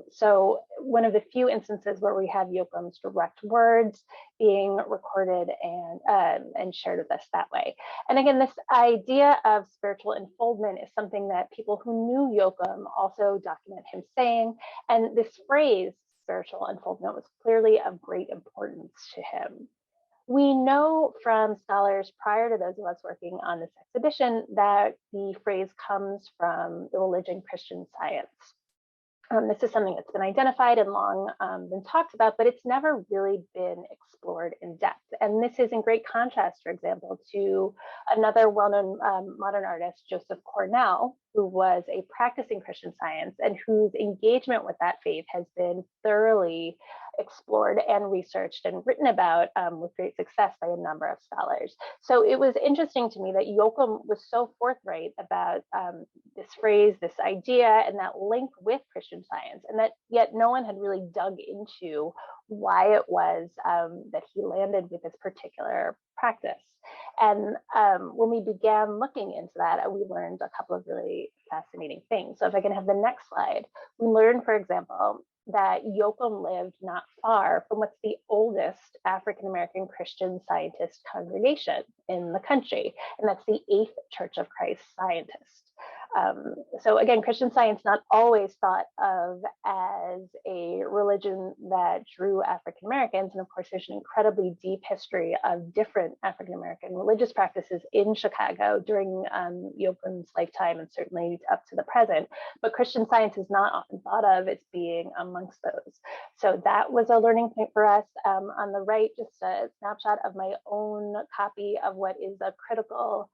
So one of the few instances where we have Yoakum's direct words being recorded and shared with us that way. And again, this idea of spiritual unfoldment is something that people who knew Yoakum also document him saying. And this phrase, spiritual unfoldment, was clearly of great importance to him. We know from scholars prior to those of us working on this exhibition that the phrase comes from the religion Christian Science. This is something that's been identified and long been talked about, but it's never really been explored in depth. And this is in great contrast, for example, to another well-known modern artist, Joseph Cornell, who was a practicing Christian Science and whose engagement with that faith has been thoroughly explored and researched and written about with great success by a number of scholars. So it was interesting to me that Yoakum was so forthright about this phrase, this idea, and that link with Christian Science, and that yet no one had really dug into why it was that he landed with this particular practice. And when we began looking into that, we learned a couple of really fascinating things. So if I can have the next slide, we learned, for example, that Yoakum lived not far from what's the oldest African-American Christian Scientist congregation in the country, and that's the 8th Church of Christ Scientist. So again, Christian Science not always thought of as a religion that drew African Americans, and of course there's an incredibly deep history of different African American religious practices in Chicago during Yoakum's lifetime and certainly up to the present, but Christian Science is not often thought of as being amongst those. So that was a learning point for us. On the right, just a snapshot of my own copy of what is a critical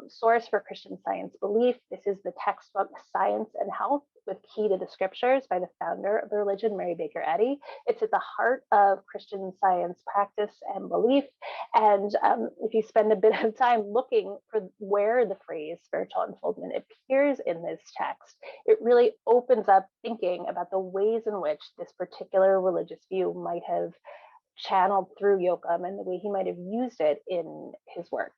source for Christian Science belief. This is the textbook Science and Health with Key to the Scriptures by the founder of the religion, Mary Baker Eddy. It's at the heart of Christian Science practice and belief. And if you spend a bit of time looking for where the phrase spiritual unfoldment appears in this text, it really opens up thinking about the ways in which this particular religious view might have channeled through Yoakum and the way he might have used it in his work.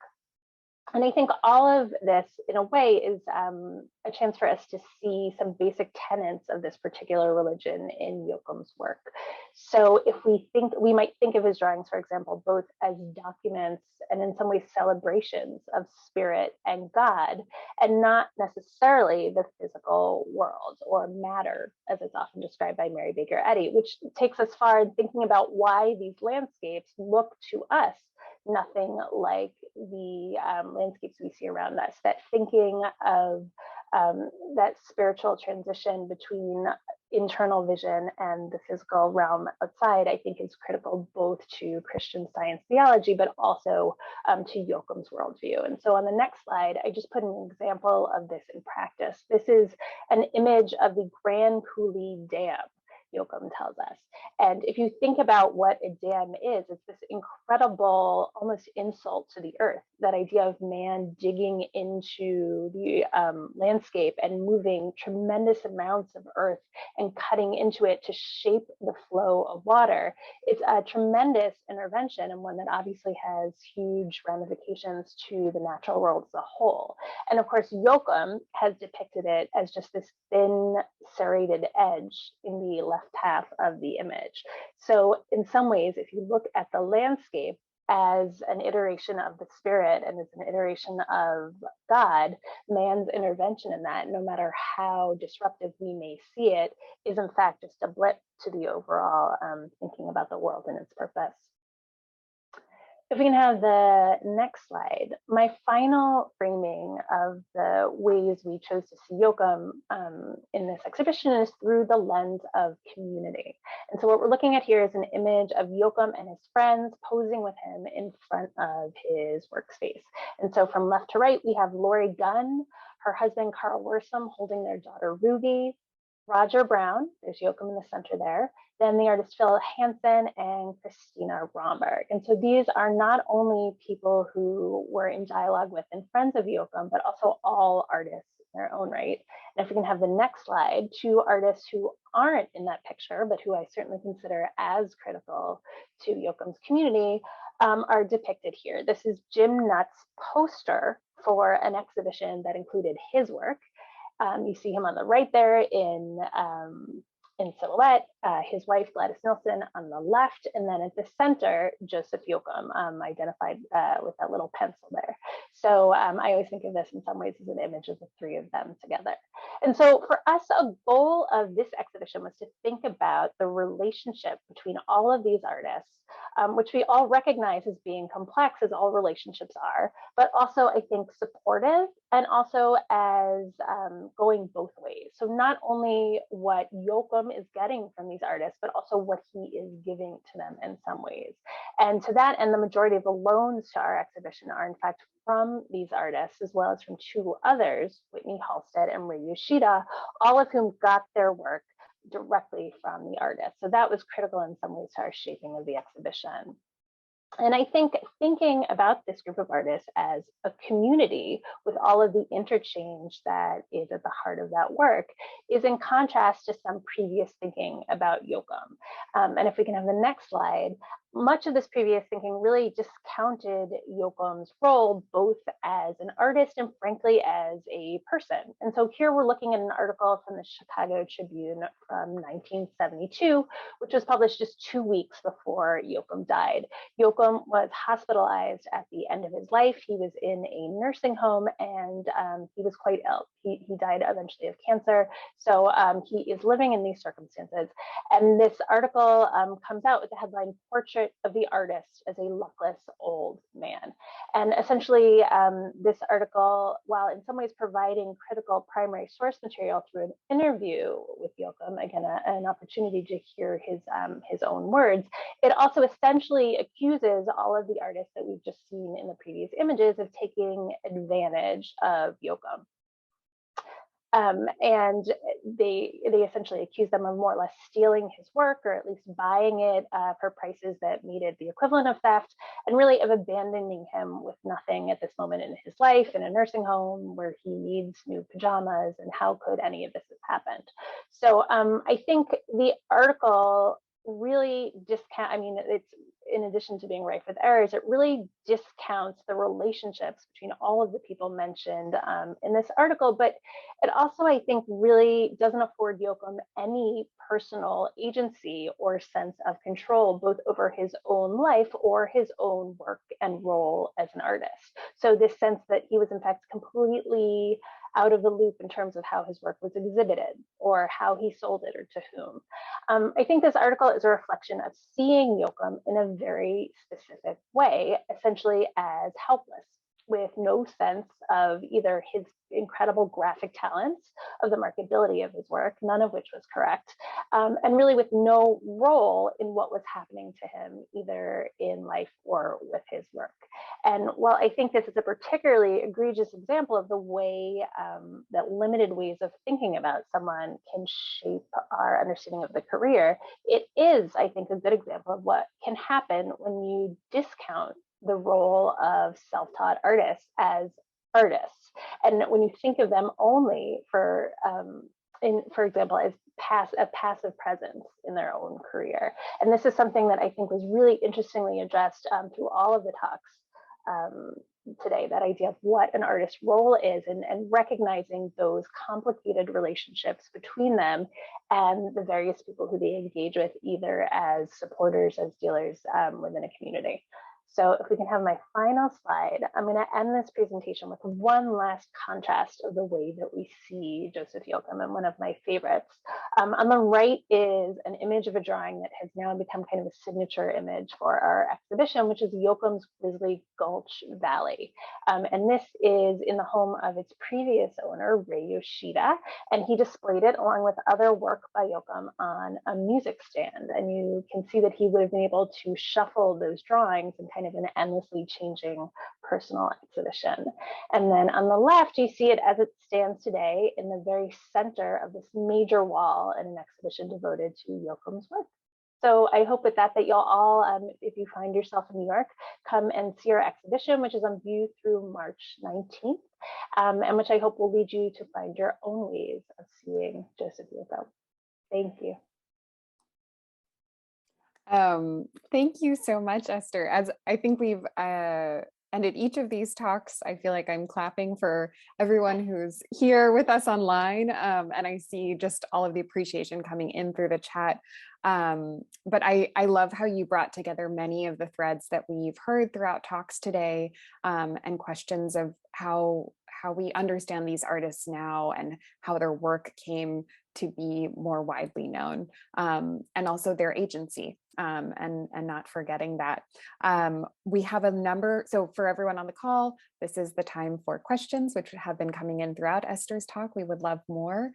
And I think all of this, in a way, is a chance for us to see some basic tenets of this particular religion in Yoakum's work. So if we might think of his drawings, for example, both as documents and in some ways celebrations of spirit and God, and not necessarily the physical world or matter, as it's often described by Mary Baker Eddy, which takes us far in thinking about why these landscapes look to us nothing like the landscapes we see around us. That thinking of that spiritual transition between internal vision and the physical realm outside, I think is critical both to Christian Science theology, but also to Yoakum's worldview. And so on the next slide, I just put an example of this in practice. This is an image of the Grand Coulee Dam, Yoakum tells us. And if you think about what a dam is, it's this incredible, almost insult to the earth, that idea of man digging into the landscape and moving tremendous amounts of earth and cutting into it to shape the flow of water. It's a tremendous intervention, and one that obviously has huge ramifications to the natural world as a whole. And of course, Yoakum has depicted it as just this thin, serrated edge in the left half of the image. So in some ways, if you look at the landscape as an iteration of the spirit and as an iteration of God, man's intervention in that, no matter how disruptive we may see it, is in fact just a blip to the overall thinking about the world and its purpose. If we can have the next slide, my final framing of the ways we chose to see Yoakum in this exhibition is through the lens of community. And so what we're looking at here is an image of Yoakum and his friends posing with him in front of his workspace. And so from left to right, we have Lori Gunn, her husband Carl Worsam holding their daughter Ruby, Roger Brown, there's Yoakum in the center there, then the artist Phil Hansen and Christina Romberg. And so these are not only people who were in dialogue with and friends of Yoakum, but also all artists in their own right. And if we can have the next slide, two artists who aren't in that picture, but who I certainly consider as critical to Yoakum's community are depicted here. This is Jim Nutt's poster for an exhibition that included his work. You see him on the right there in silhouette, his wife Gladys Nilsson on the left, and then at the center, Joseph Yoakum, identified with that little pencil there. So I always think of this in some ways as an image of the three of them together. And so for us, a goal of this exhibition was to think about the relationship between all of these artists, which we all recognize as being complex, as all relationships are, but also I think supportive and also as going both ways. So not only what Yoakum is getting from these artists, but also what he is giving to them in some ways. And to that end, the majority of the loans to our exhibition are in fact from these artists, as well as from two others, Whitney Halstead and Ray Yoshida, all of whom got their work directly from the artist. So that was critical in some ways to our shaping of the exhibition. And I think thinking about this group of artists as a community with all of the interchange that is at the heart of that work is in contrast to some previous thinking about Yoakum. And if we can have the next slide, much of this previous thinking really discounted Yoakum's role both as an artist and frankly as a person. And so here we're looking at an article from the Chicago Tribune from 1972, which was published just 2 weeks before Yoakum died. Yoakum was hospitalized at the end of his life. He was in a nursing home and he was quite ill. He died eventually of cancer. So he is living in these circumstances. And this article comes out with the headline, Portrait of the Artist as a Luckless Old Man. And essentially this article, while in some ways providing critical primary source material through an interview with Yoakum, again, an opportunity to hear his own words, it also essentially accuses all of the artists that we've just seen in the previous images of taking advantage of Yoakum. And they essentially accuse them of more or less stealing his work, or at least buying it for prices that made it the equivalent of theft, and really of abandoning him with nothing at this moment in his life in a nursing home where he needs new pajamas, and how could any of this have happened? So I think the article really it's, in addition to being rife with errors, it really discounts the relationships between all of the people mentioned in this article, but it also, I think, really doesn't afford Yoakum any personal agency or sense of control, both over his own life or his own work and role as an artist. So this sense that he was in fact completely out of the loop in terms of how his work was exhibited or how he sold it or to whom. I think this article is a reflection of seeing Yoakum in a very specific way, essentially as helpless, with no sense of either his incredible graphic talents, of the marketability of his work, none of which was correct, and really with no role in what was happening to him, either in life or with his work. And while I think this is a particularly egregious example of the way that limited ways of thinking about someone can shape our understanding of the career, it is, I think, a good example of what can happen when you discount the role of self-taught artists as artists. And when you think of them only for example, as a passive presence in their own career. And this is something that I think was really interestingly addressed through all of the talks today, that idea of what an artist's role is, and recognizing those complicated relationships between them and the various people who they engage with, either as supporters, as dealers within a community. So if we can have my final slide, I'm going to end this presentation with one last contrast of the way that we see Joseph Yoakum, and one of my favorites. On the right is an image of a drawing that has now become kind of a signature image for our exhibition, which is Yoakum's Grizzly Gulch Valley. And this is in the home of its previous owner, Ray Yoshida, and he displayed it along with other work by Yoakum on a music stand. And you can see that he would have been able to shuffle those drawings and kind of an endlessly changing personal exhibition. And then on the left, you see it as it stands today in the very center of this major wall in an exhibition devoted to Yoakum's work. So I hope with that you'll all, if you find yourself in New York, come and see our exhibition, which is on view through March 19th, and which I hope will lead you to find your own ways of seeing Joseph Yoakum. Thank you. Thank you so much, Esther. As I think we've ended each of these talks, I feel like I'm clapping for everyone who's here with us online, and I see just all of the appreciation coming in through the chat. But I love how you brought together many of the threads that we've heard throughout talks today, and questions of how we understand these artists now and how their work came to be more widely known, and also their agency, and not forgetting that. We have a number, so for everyone on the call, this is the time for questions, which have been coming in throughout Esther's talk. We would love more.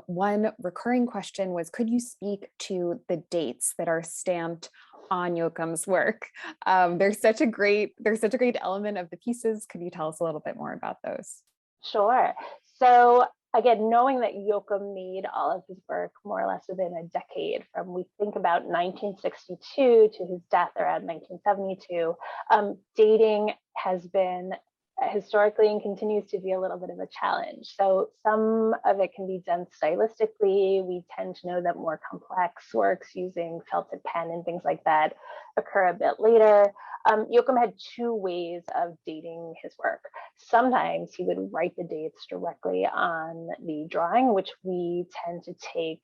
One recurring question was, could you speak to the dates that are stamped on Yoakum's work? There's such a great element of the pieces. Could you tell us a little bit more about those? Sure. So again, knowing that Yoakum made all of his work more or less within a decade, from we think about 1962 to his death around 1972, dating has been historically and continues to be a little bit of a challenge. So some of it can be done stylistically. We tend to know that more complex works using felted pen and things like that occur a bit later. Yoakum had two ways of dating his work. Sometimes he would write the dates directly on the drawing, which we tend to take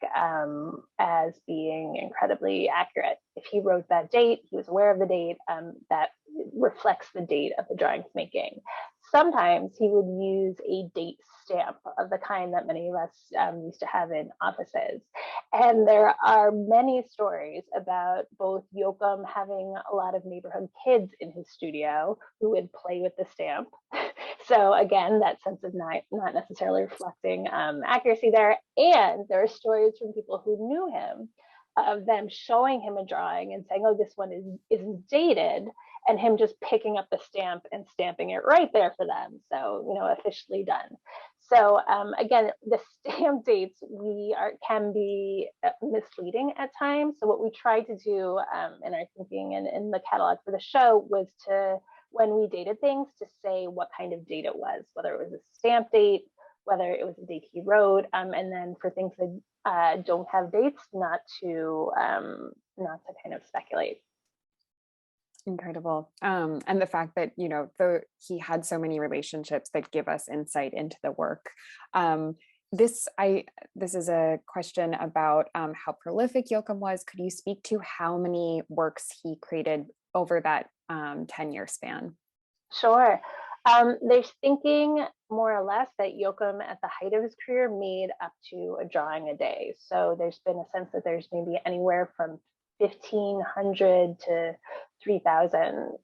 as being incredibly accurate. If he wrote that date, he was aware of the date, that reflects the date of the drawing's making. Sometimes he would use a date stamp of the kind that many of us used to have in offices. And there are many stories about both Yoakum having a lot of neighborhood kids in his studio who would play with the stamp. So again, that sense of not necessarily reflecting accuracy there. And there are stories from people who knew him of them showing him a drawing and saying, oh, this one isn't dated, and him just picking up the stamp and stamping it right there for them. So, officially done. So again, the stamp dates can be misleading at times. So what we tried to do in our thinking and in the catalog for the show was to, when we dated things, to say what kind of date it was, whether it was a stamp date, whether it was a date he wrote, and then for things that don't have dates, not to kind of speculate. Incredible. And the fact that, he had so many relationships that give us insight into the work. This is a question about how prolific Yoakum was. Could you speak to how many works he created over that 10-year span? Sure. There's thinking more or less that Yoakum at the height of his career made up to a drawing a day. So there's been a sense that there's maybe anywhere from 1,500 to 3,000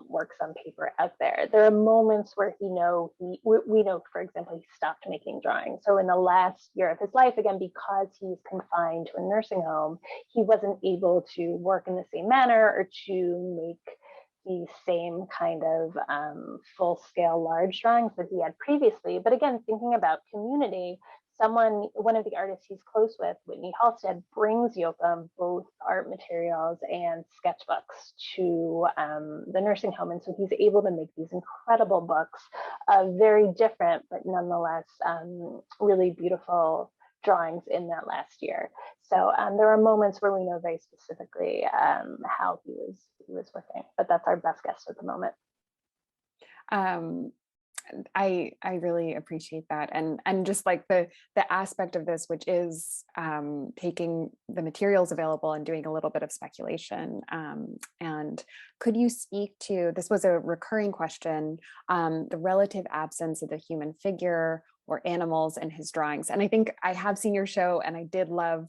works on paper out there. There are moments where we know, for example, he stopped making drawings. So in the last year of his life, again, because he's confined to a nursing home, he wasn't able to work in the same manner or to make the same kind of full-scale large drawings that he had previously. But again, thinking about community, one of the artists he's close with, Whitney Halstead, brings Yoakum both art materials and sketchbooks to the nursing home. And so he's able to make these incredible books, very different, but nonetheless really beautiful drawings in that last year. So there are moments where we know very specifically how he was working, but that's our best guess at the moment. I really appreciate that, and just like the aspect of this, which is taking the materials available and doing a little bit of speculation. And could you speak to, this was a recurring question, the relative absence of the human figure or animals in his drawings? And I think I have seen your show, and I did love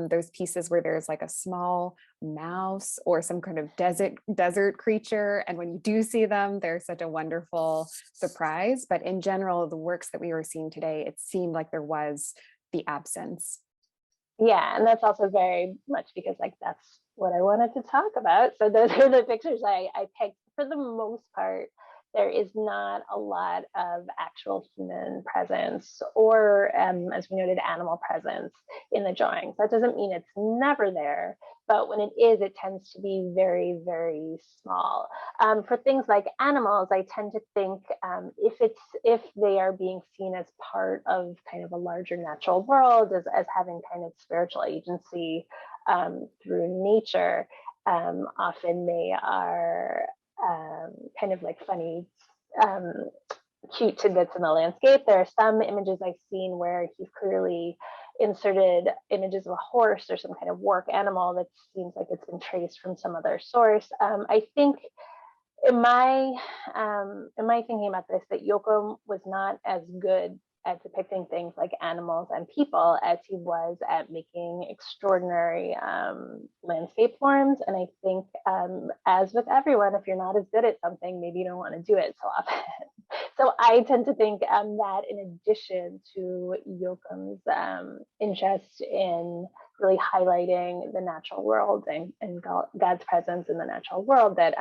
those pieces where there's like a small mouse or some kind of desert creature. And when you do see them, they're such a wonderful surprise. But in general, the works that we were seeing today, it seemed like there was the absence. Yeah, and that's also very much because like that's what I wanted to talk about. So those are the pictures I picked. For the most part, there is not a lot of actual human presence or, as we noted, animal presence in the drawings. That doesn't mean it's never there, but when it is, it tends to be very, very small. For things like animals, I tend to think if they are being seen as part of kind of a larger natural world, as having kind of spiritual agency through nature, often they are kind of like funny, cute tidbits in the landscape. There are some images I've seen where he's clearly inserted images of a horse or some kind of work animal that seems like it's been traced from some other source. I think in my thinking about this, that Yoakum was not as good at depicting things like animals and people as he was at making extraordinary landscape forms. And I think, as with everyone, if you're not as good at something, maybe you don't want to do it so often. So I tend to think that in addition to Yoakum's interest in really highlighting the natural world and God's presence in the natural world, that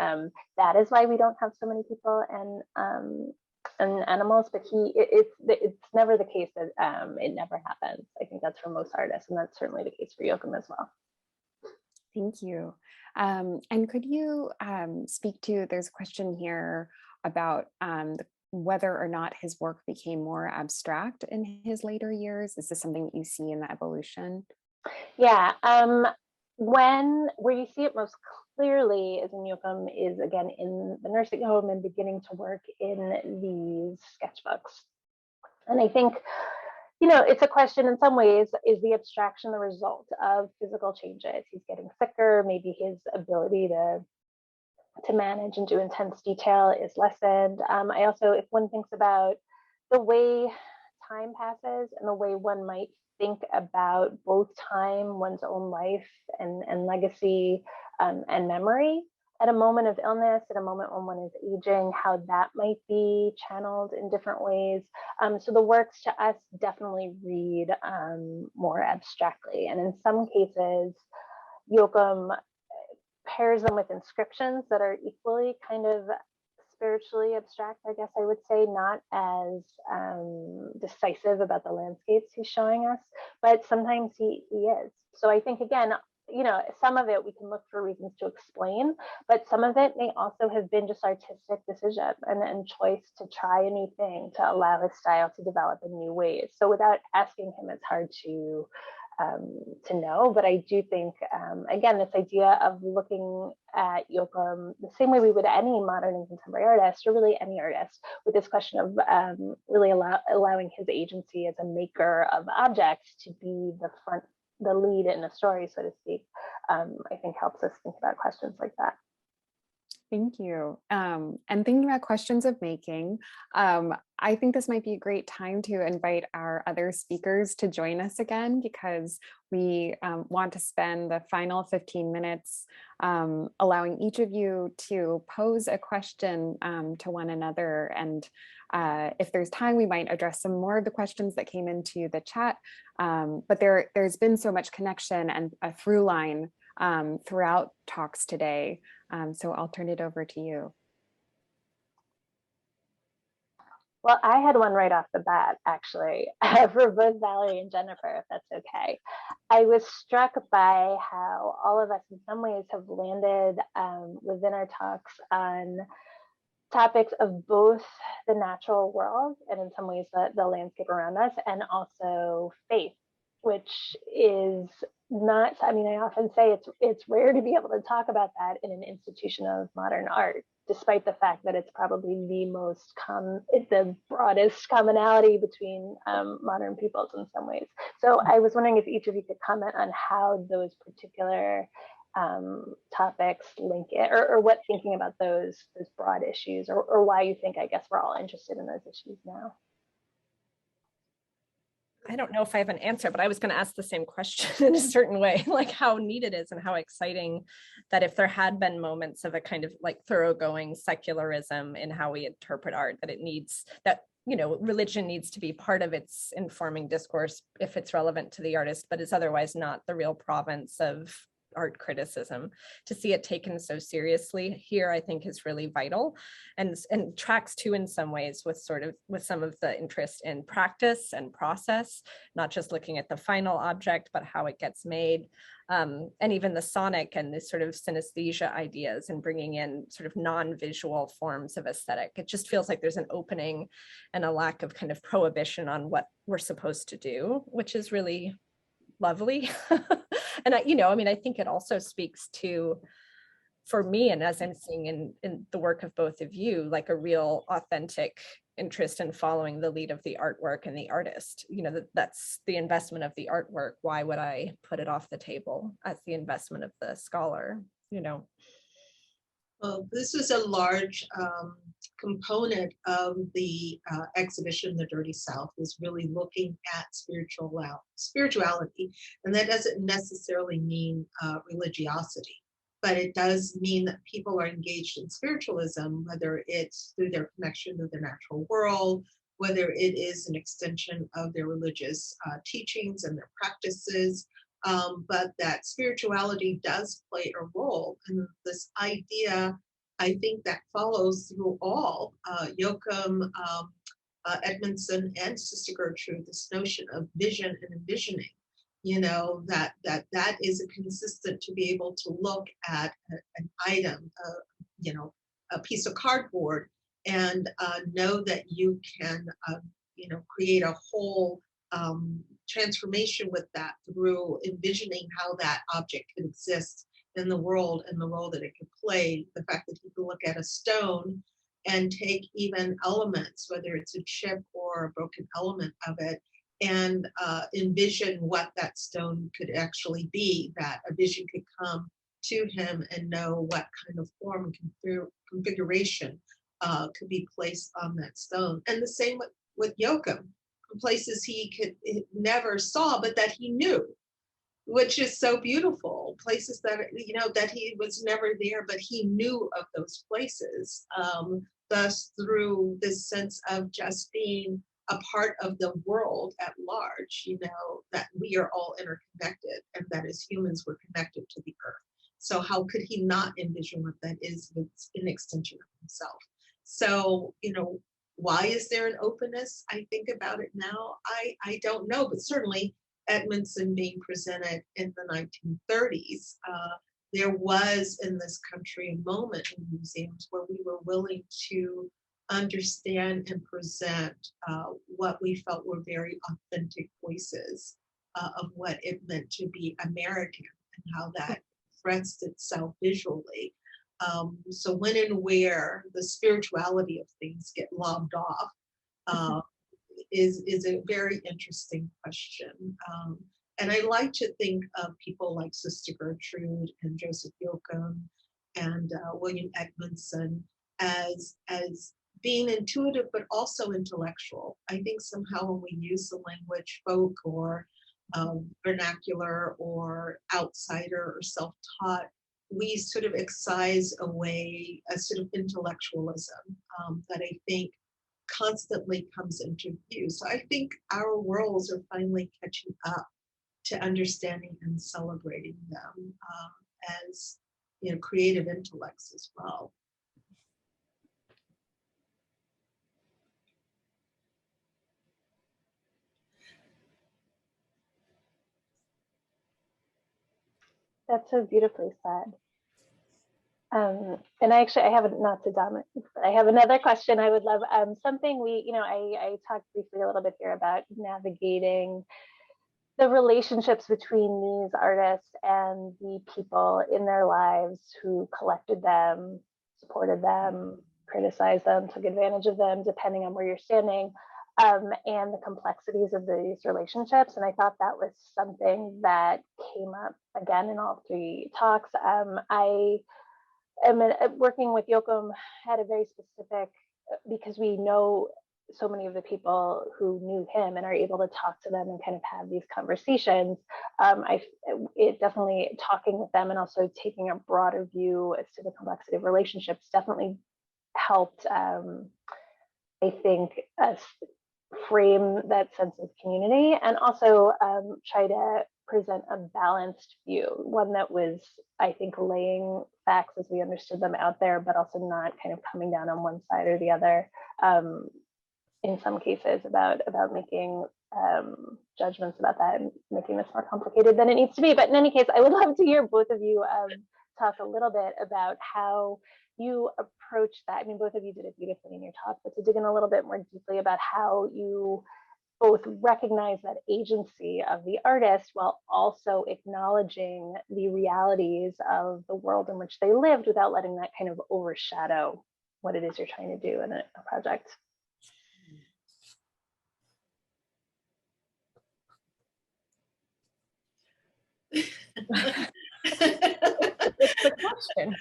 that is why we don't have so many people and animals, but it's never the case that it never happens. I think that's for most artists, and that's certainly the case for Yoakum as well. Thank you. And could you speak to, there's a question here about whether or not his work became more abstract in his later years? Is this something that you see in the evolution? Yeah, where you see it most clearly is in Yoakum is again in the nursing home and beginning to work in these sketchbooks. And I think, it's a question in some ways, is the abstraction the result of physical changes? He's getting sicker, maybe his ability to manage and do intense detail is lessened. I also, if one thinks about the way time passes and the way one might think about both time, one's own life and legacy and memory at a moment of illness, at a moment when one is aging, how that might be channeled in different ways. So the works to us definitely read more abstractly. And in some cases, Yoakum pairs them with inscriptions that are equally kind of spiritually abstract, I guess I would say, not as decisive about the landscapes he's showing us, but sometimes he is. So I think, again, some of it we can look for reasons to explain, but some of it may also have been just artistic decision and choice to try a new thing, to allow his style to develop in new ways. So without asking him, it's hard to know, but I do think, again, this idea of looking at Yoakum the same way we would any modern and contemporary artist, or really any artist, with this question of really allowing his agency as a maker of objects to be the lead in a story, so to speak, I think helps us think about questions like that. Thank you. And thinking about questions of making, I think this might be a great time to invite our other speakers to join us again, because we want to spend the final 15 minutes allowing each of you to pose a question to one another. And if there's time, we might address some more of the questions that came into the chat. But there's been so much connection and a through line throughout talks today. So I'll turn it over to you. Well, I had one right off the bat, actually, for both Valerie and Jennifer, if that's okay. I was struck by how all of us in some ways have landed within our talks on topics of both the natural world and in some ways the landscape around us, and also faith, which is not, I mean, I often say it's rare to be able to talk about that in an institution of modern art, despite the fact that it's probably the broadest commonality between modern peoples in some ways. So I was wondering if each of you could comment on how those particular topics link it, or what thinking about those broad issues, or why you think, I guess, we're all interested in those issues now. I don't know if I have an answer, but I was going to ask the same question in a certain way, like how neat it is and how exciting that if there had been moments of a kind of like thoroughgoing secularism in how we interpret art, that it needs that, you know, religion needs to be part of its informing discourse if it's relevant to the artist, but is otherwise not the real province of art criticism. To see it taken so seriously here, I think, is really vital, and tracks too in some ways with some of the interest in practice and process, not just looking at the final object, but how it gets made, and even the sonic and this sort of synesthesia ideas, and bringing in sort of non-visual forms of aesthetic. It just feels like there's an opening and a lack of kind of prohibition on what we're supposed to do, which is really lovely. And I think it also speaks to, for me, and as I'm seeing in the work of both of you, like a real authentic interest in following the lead of the artwork and the artist. You know, that's the investment of the artwork. Why would I put it off the table as the investment of the scholar, you know? Well, this is a large component of the exhibition, The Dirty South, is really looking at spirituality. And that doesn't necessarily mean religiosity, but it does mean that people are engaged in spiritualism, whether it's through their connection to the natural world, whether it is an extension of their religious teachings and their practices, but that spirituality does play a role. And this idea, I think, that follows through all Yoakum, Edmondson, and Sister Gertrude, this notion of vision and envisioning. You know, that is a consistent to be able to look at an item, a piece of cardboard, and know that you can, create a whole transformation with that through envisioning how that object could exist in the world and the role that it could play. The fact that you can look at a stone and take even elements, whether it's a chip or a broken element of it, and envision what that stone could actually be, that a vision could come to him and know what kind of form and configuration could be placed on that stone. And the same with Yoakum, places he never saw, but that he knew, which is so beautiful. Places that, that he was never there, but he knew of those places. Thus, through this sense of just being a part of the world at large, that we are all interconnected, and that as humans we're connected to the earth. So how could he not envision what that is? It's an extension of himself. So, why is there an openness? I think about it now. I don't know, but certainly Edmondson being presented in the 1930s, there was in this country a moment in museums where we were willing to understand and present what we felt were very authentic voices of what it meant to be American and how that expressed itself visually. So when and where the spirituality of things get lobbed off is a very interesting question. And I like to think of people like Sister Gertrude and Joseph Yoakum and William Edmondson as being intuitive, but also intellectual. I think somehow when we use the language folk or vernacular or outsider or self-taught, we sort of excise away a sort of intellectualism that I think constantly comes into view. So I think our worlds are finally catching up to understanding and celebrating them as, you know, creative intellects as well. That's so beautifully said. And I have not to dominate, but I have another question I would love. Something I talked briefly a little bit here about navigating the relationships between these artists and the people in their lives who collected them, supported them, criticized them, took advantage of them, depending on where you're standing, and the complexities of these relationships. And I thought that was something that came up again in all three talks. I am working with Yoakum had a very specific, because we know so many of the people who knew him and are able to talk to them and kind of have these conversations. It definitely, talking with them and also taking a broader view as to the complexity of relationships definitely helped, I think, us frame that sense of community, and also try to present a balanced view, one that was, I think, laying facts as we understood them out there, but also not kind of coming down on one side or the other. In some cases about making judgments about that and making this more complicated than it needs to be. But in any case, I would love to hear both of you talk a little bit about how you approach that. I mean, both of you did it beautifully in your talk, but to dig in a little bit more deeply about how you both recognize that agency of the artist while also acknowledging the realities of the world in which they lived without letting that kind of overshadow what it is you're trying to do in a project. It's the question.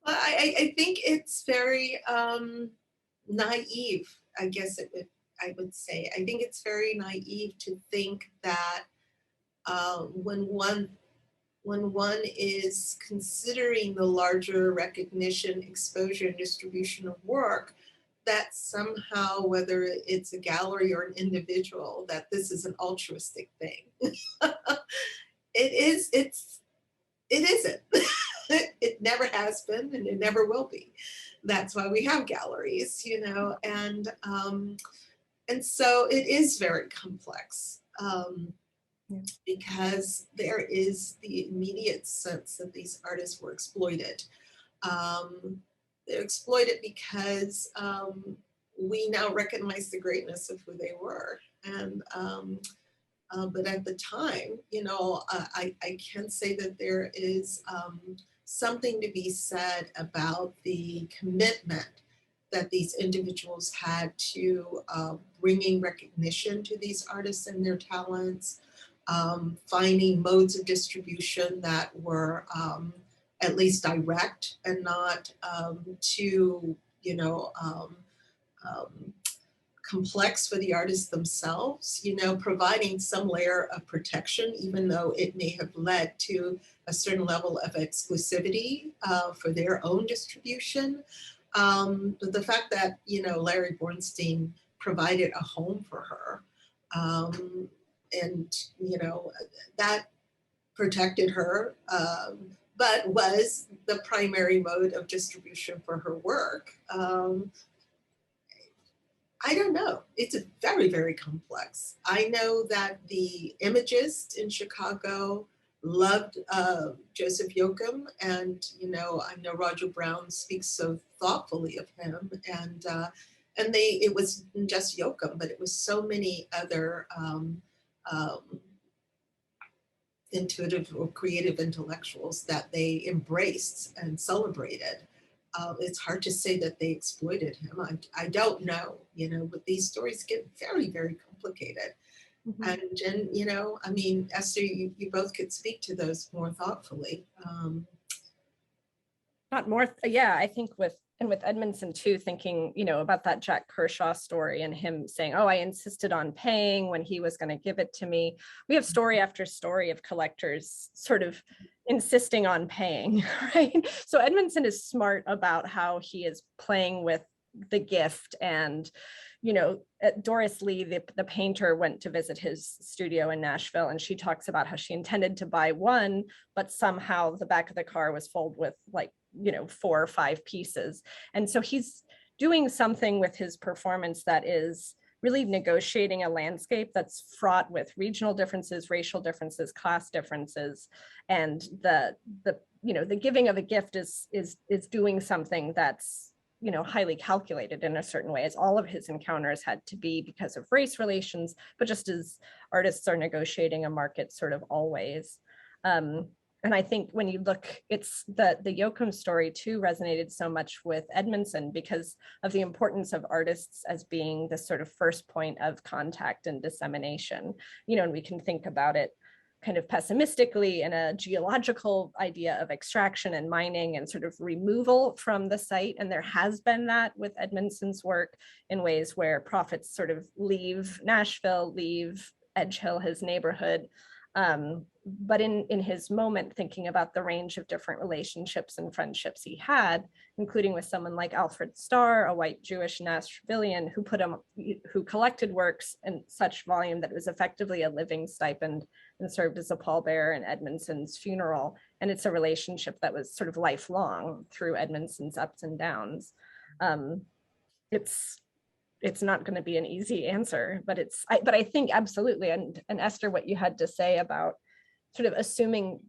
Well, I think it's very naive, I guess I would say. I think it's very naive to think that when one is considering the larger recognition, exposure, and distribution of work, that somehow, whether it's a gallery or an individual, that this is an altruistic thing. It isn't. It never has been, and it never will be. That's why we have galleries, you know, and so it is very complex. Because there is the immediate sense that these artists were exploited. They're exploited because we now recognize the greatness of who they were. And but at the time, you know, I can say that there is something to be said about the commitment that these individuals had to bringing recognition to these artists and their talents, finding modes of distribution that were at least direct and not too, you know, complex for the artists themselves, you know, providing some layer of protection, even though it may have led to a certain level of exclusivity for their own distribution. But the fact that, you know, Larry Bornstein provided a home for her, and, you know, that protected her, but was the primary mode of distribution for her work. I don't know. It's very, very complex. I know that the Imagist in Chicago loved Joseph Yoakum, and, you know, I know Roger Brown speaks so thoughtfully of him, and it wasn't just Yoakum, but it was so many other intuitive or creative intellectuals that they embraced and celebrated. It's hard to say that they exploited him. I don't know, you know, but these stories get very, very complicated. And you know, I mean, Esther, you both could speak to those more thoughtfully. Not more, yeah, I think with Edmondson too, thinking, you know, about that Jack Kershaw story and him saying, oh, I insisted on paying when he was going to give it to me. We have story after story of collectors sort of insisting on paying, right? So Edmondson is smart about how he is playing with the gift. And, you know, Doris Lee, the painter, went to visit his studio in Nashville, and she talks about how she intended to buy one, but somehow the back of the car was filled with, like, you know, 4 or 5 pieces. And so he's doing something with his performance that is really negotiating a landscape that's fraught with regional differences, racial differences, class differences. And the you know, the giving of a gift is doing something that's, you know, highly calculated in a certain way, as all of his encounters had to be because of race relations, but just as artists are negotiating a market sort of always. And I think when you look, it's the Yoakum story too resonated so much with Edmondson because of the importance of artists as being the sort of first point of contact and dissemination. You know, and we can think about it kind of pessimistically in a geological idea of extraction and mining and sort of removal from the site. And there has been that with Edmondson's work in ways where prophets sort of leave Nashville, leave Edge Hill, his neighborhood. But in his moment, thinking about the range of different relationships and friendships he had, including with someone like Alfred Starr, a white Jewish Nashvilleian who collected works in such volume that it was effectively a living stipend and served as a pallbearer in Edmondson's funeral. And it's a relationship that was sort of lifelong through Edmondson's ups and downs. It's not going to be an easy answer, but I think absolutely. And Esther, what you had to say about sort of assuming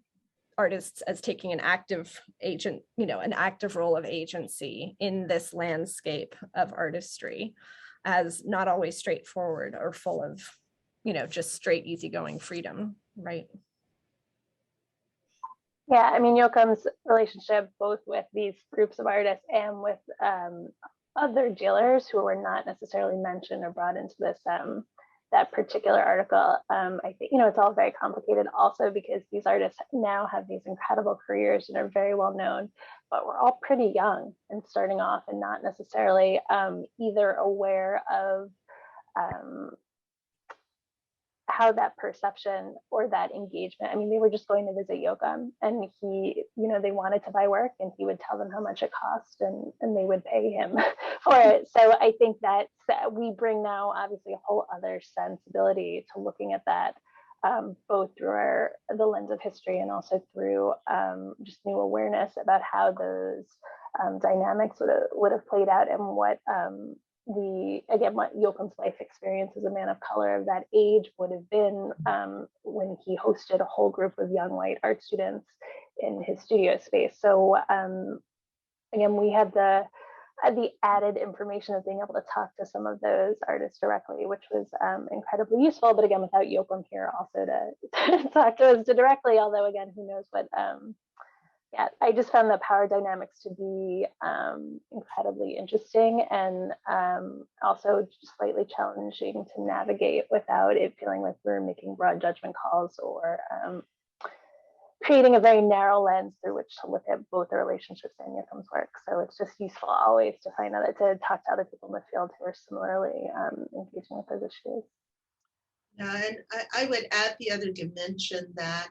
artists as taking an active agent, you know, an active role of agency in this landscape of artistry as not always straightforward or full of, you know, just straight easygoing freedom, right? Yeah, I mean, Yoakum's relationship both with these groups of artists and with other dealers who were not necessarily mentioned or brought into this that particular article. I think, you know, it's all very complicated also because these artists now have these incredible careers and are very well known, but we're all pretty young and starting off and not necessarily either aware of how that perception or that engagement, I mean, they were just going to visit Yoakum and he, you know, they wanted to buy work and he would tell them how much it cost and they would pay him for it. So I think that we bring now obviously a whole other sensibility to looking at that, both through the lens of history and also through just new awareness about how those dynamics would have played out and what what Yoakum's life experience as a man of color of that age would have been when he hosted a whole group of young white art students in his studio space. So again, we had the added information of being able to talk to some of those artists directly, which was incredibly useful. But again, without Yoakum here also to talk to us directly, although again, who knows what yeah, I just found the power dynamics to be incredibly interesting and also just slightly challenging to navigate without it feeling like we're making broad judgment calls or creating a very narrow lens through which to look at both the relationships and Yoakum's work. So it's just useful always to find out to talk to other people in the field who are similarly engaging with those issues. Yeah, and I would add the other dimension that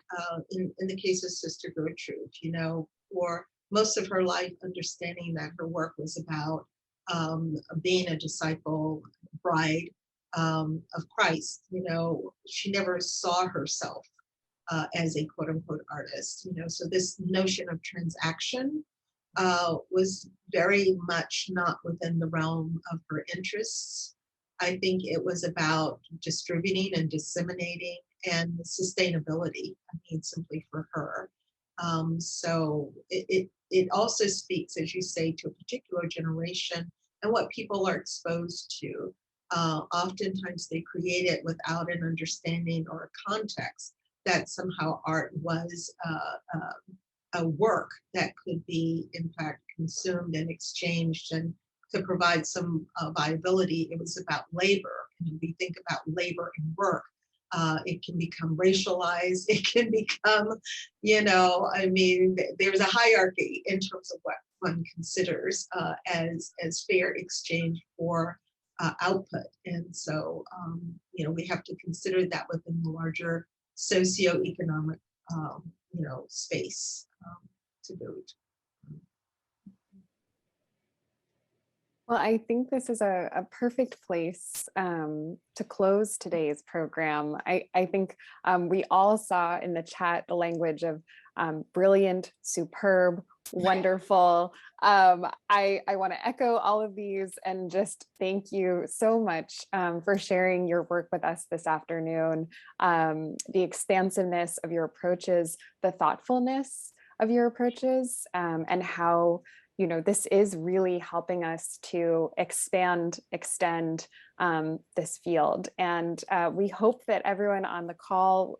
in the case of Sister Gertrude, you know, for most of her life, understanding that her work was about being a disciple, bride of Christ, you know, she never saw herself as a quote unquote artist, you know, so this notion of transaction was very much not within the realm of her interests. I think it was about distributing and disseminating and sustainability, I mean, simply for her. So it also speaks, as you say, to a particular generation and what people are exposed to. Oftentimes they create it without an understanding or a context that somehow art was a work that could be, in fact, consumed and exchanged and to provide some viability. It was about labor. And we think about labor and work It can become racialized. It can become, you know, I mean, there's a hierarchy in terms of what one considers as fair exchange for output. And so, you know, we have to consider that within the larger socioeconomic, you know, space to boot. Well, I think this is a perfect place to close today's program. I think we all saw in the chat the language of brilliant, superb, wonderful. I want to echo all of these and just thank you so much for sharing your work with us this afternoon. The expansiveness of your approaches, the thoughtfulness of your approaches, and how, you know, this is really helping us to expand, extend this field. And we hope that everyone on the call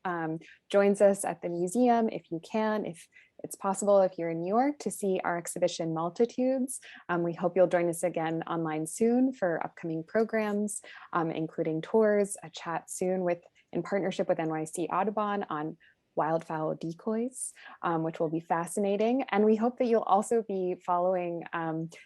joins us at the museum if you can, if it's possible, if you're in New York, to see our exhibition Multitudes. We hope you'll join us again online soon for upcoming programs, including tours, a chat soon in partnership with NYC Audubon on wildfowl decoys, which will be fascinating. And we hope that you'll also be following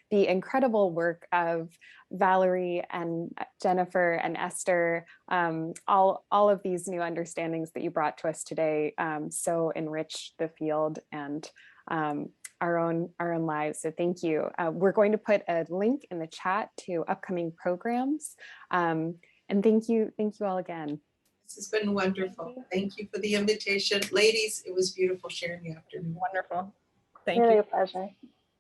the incredible work of Valerie and Jennifer and Esther, all of these new understandings that you brought to us today so enrich the field and our own lives. So thank you. We're going to put a link in the chat to upcoming programs. And thank you all again. This has been wonderful. Thank you for the invitation. Ladies, it was beautiful sharing the afternoon. Wonderful. Thank Really you. a pleasure.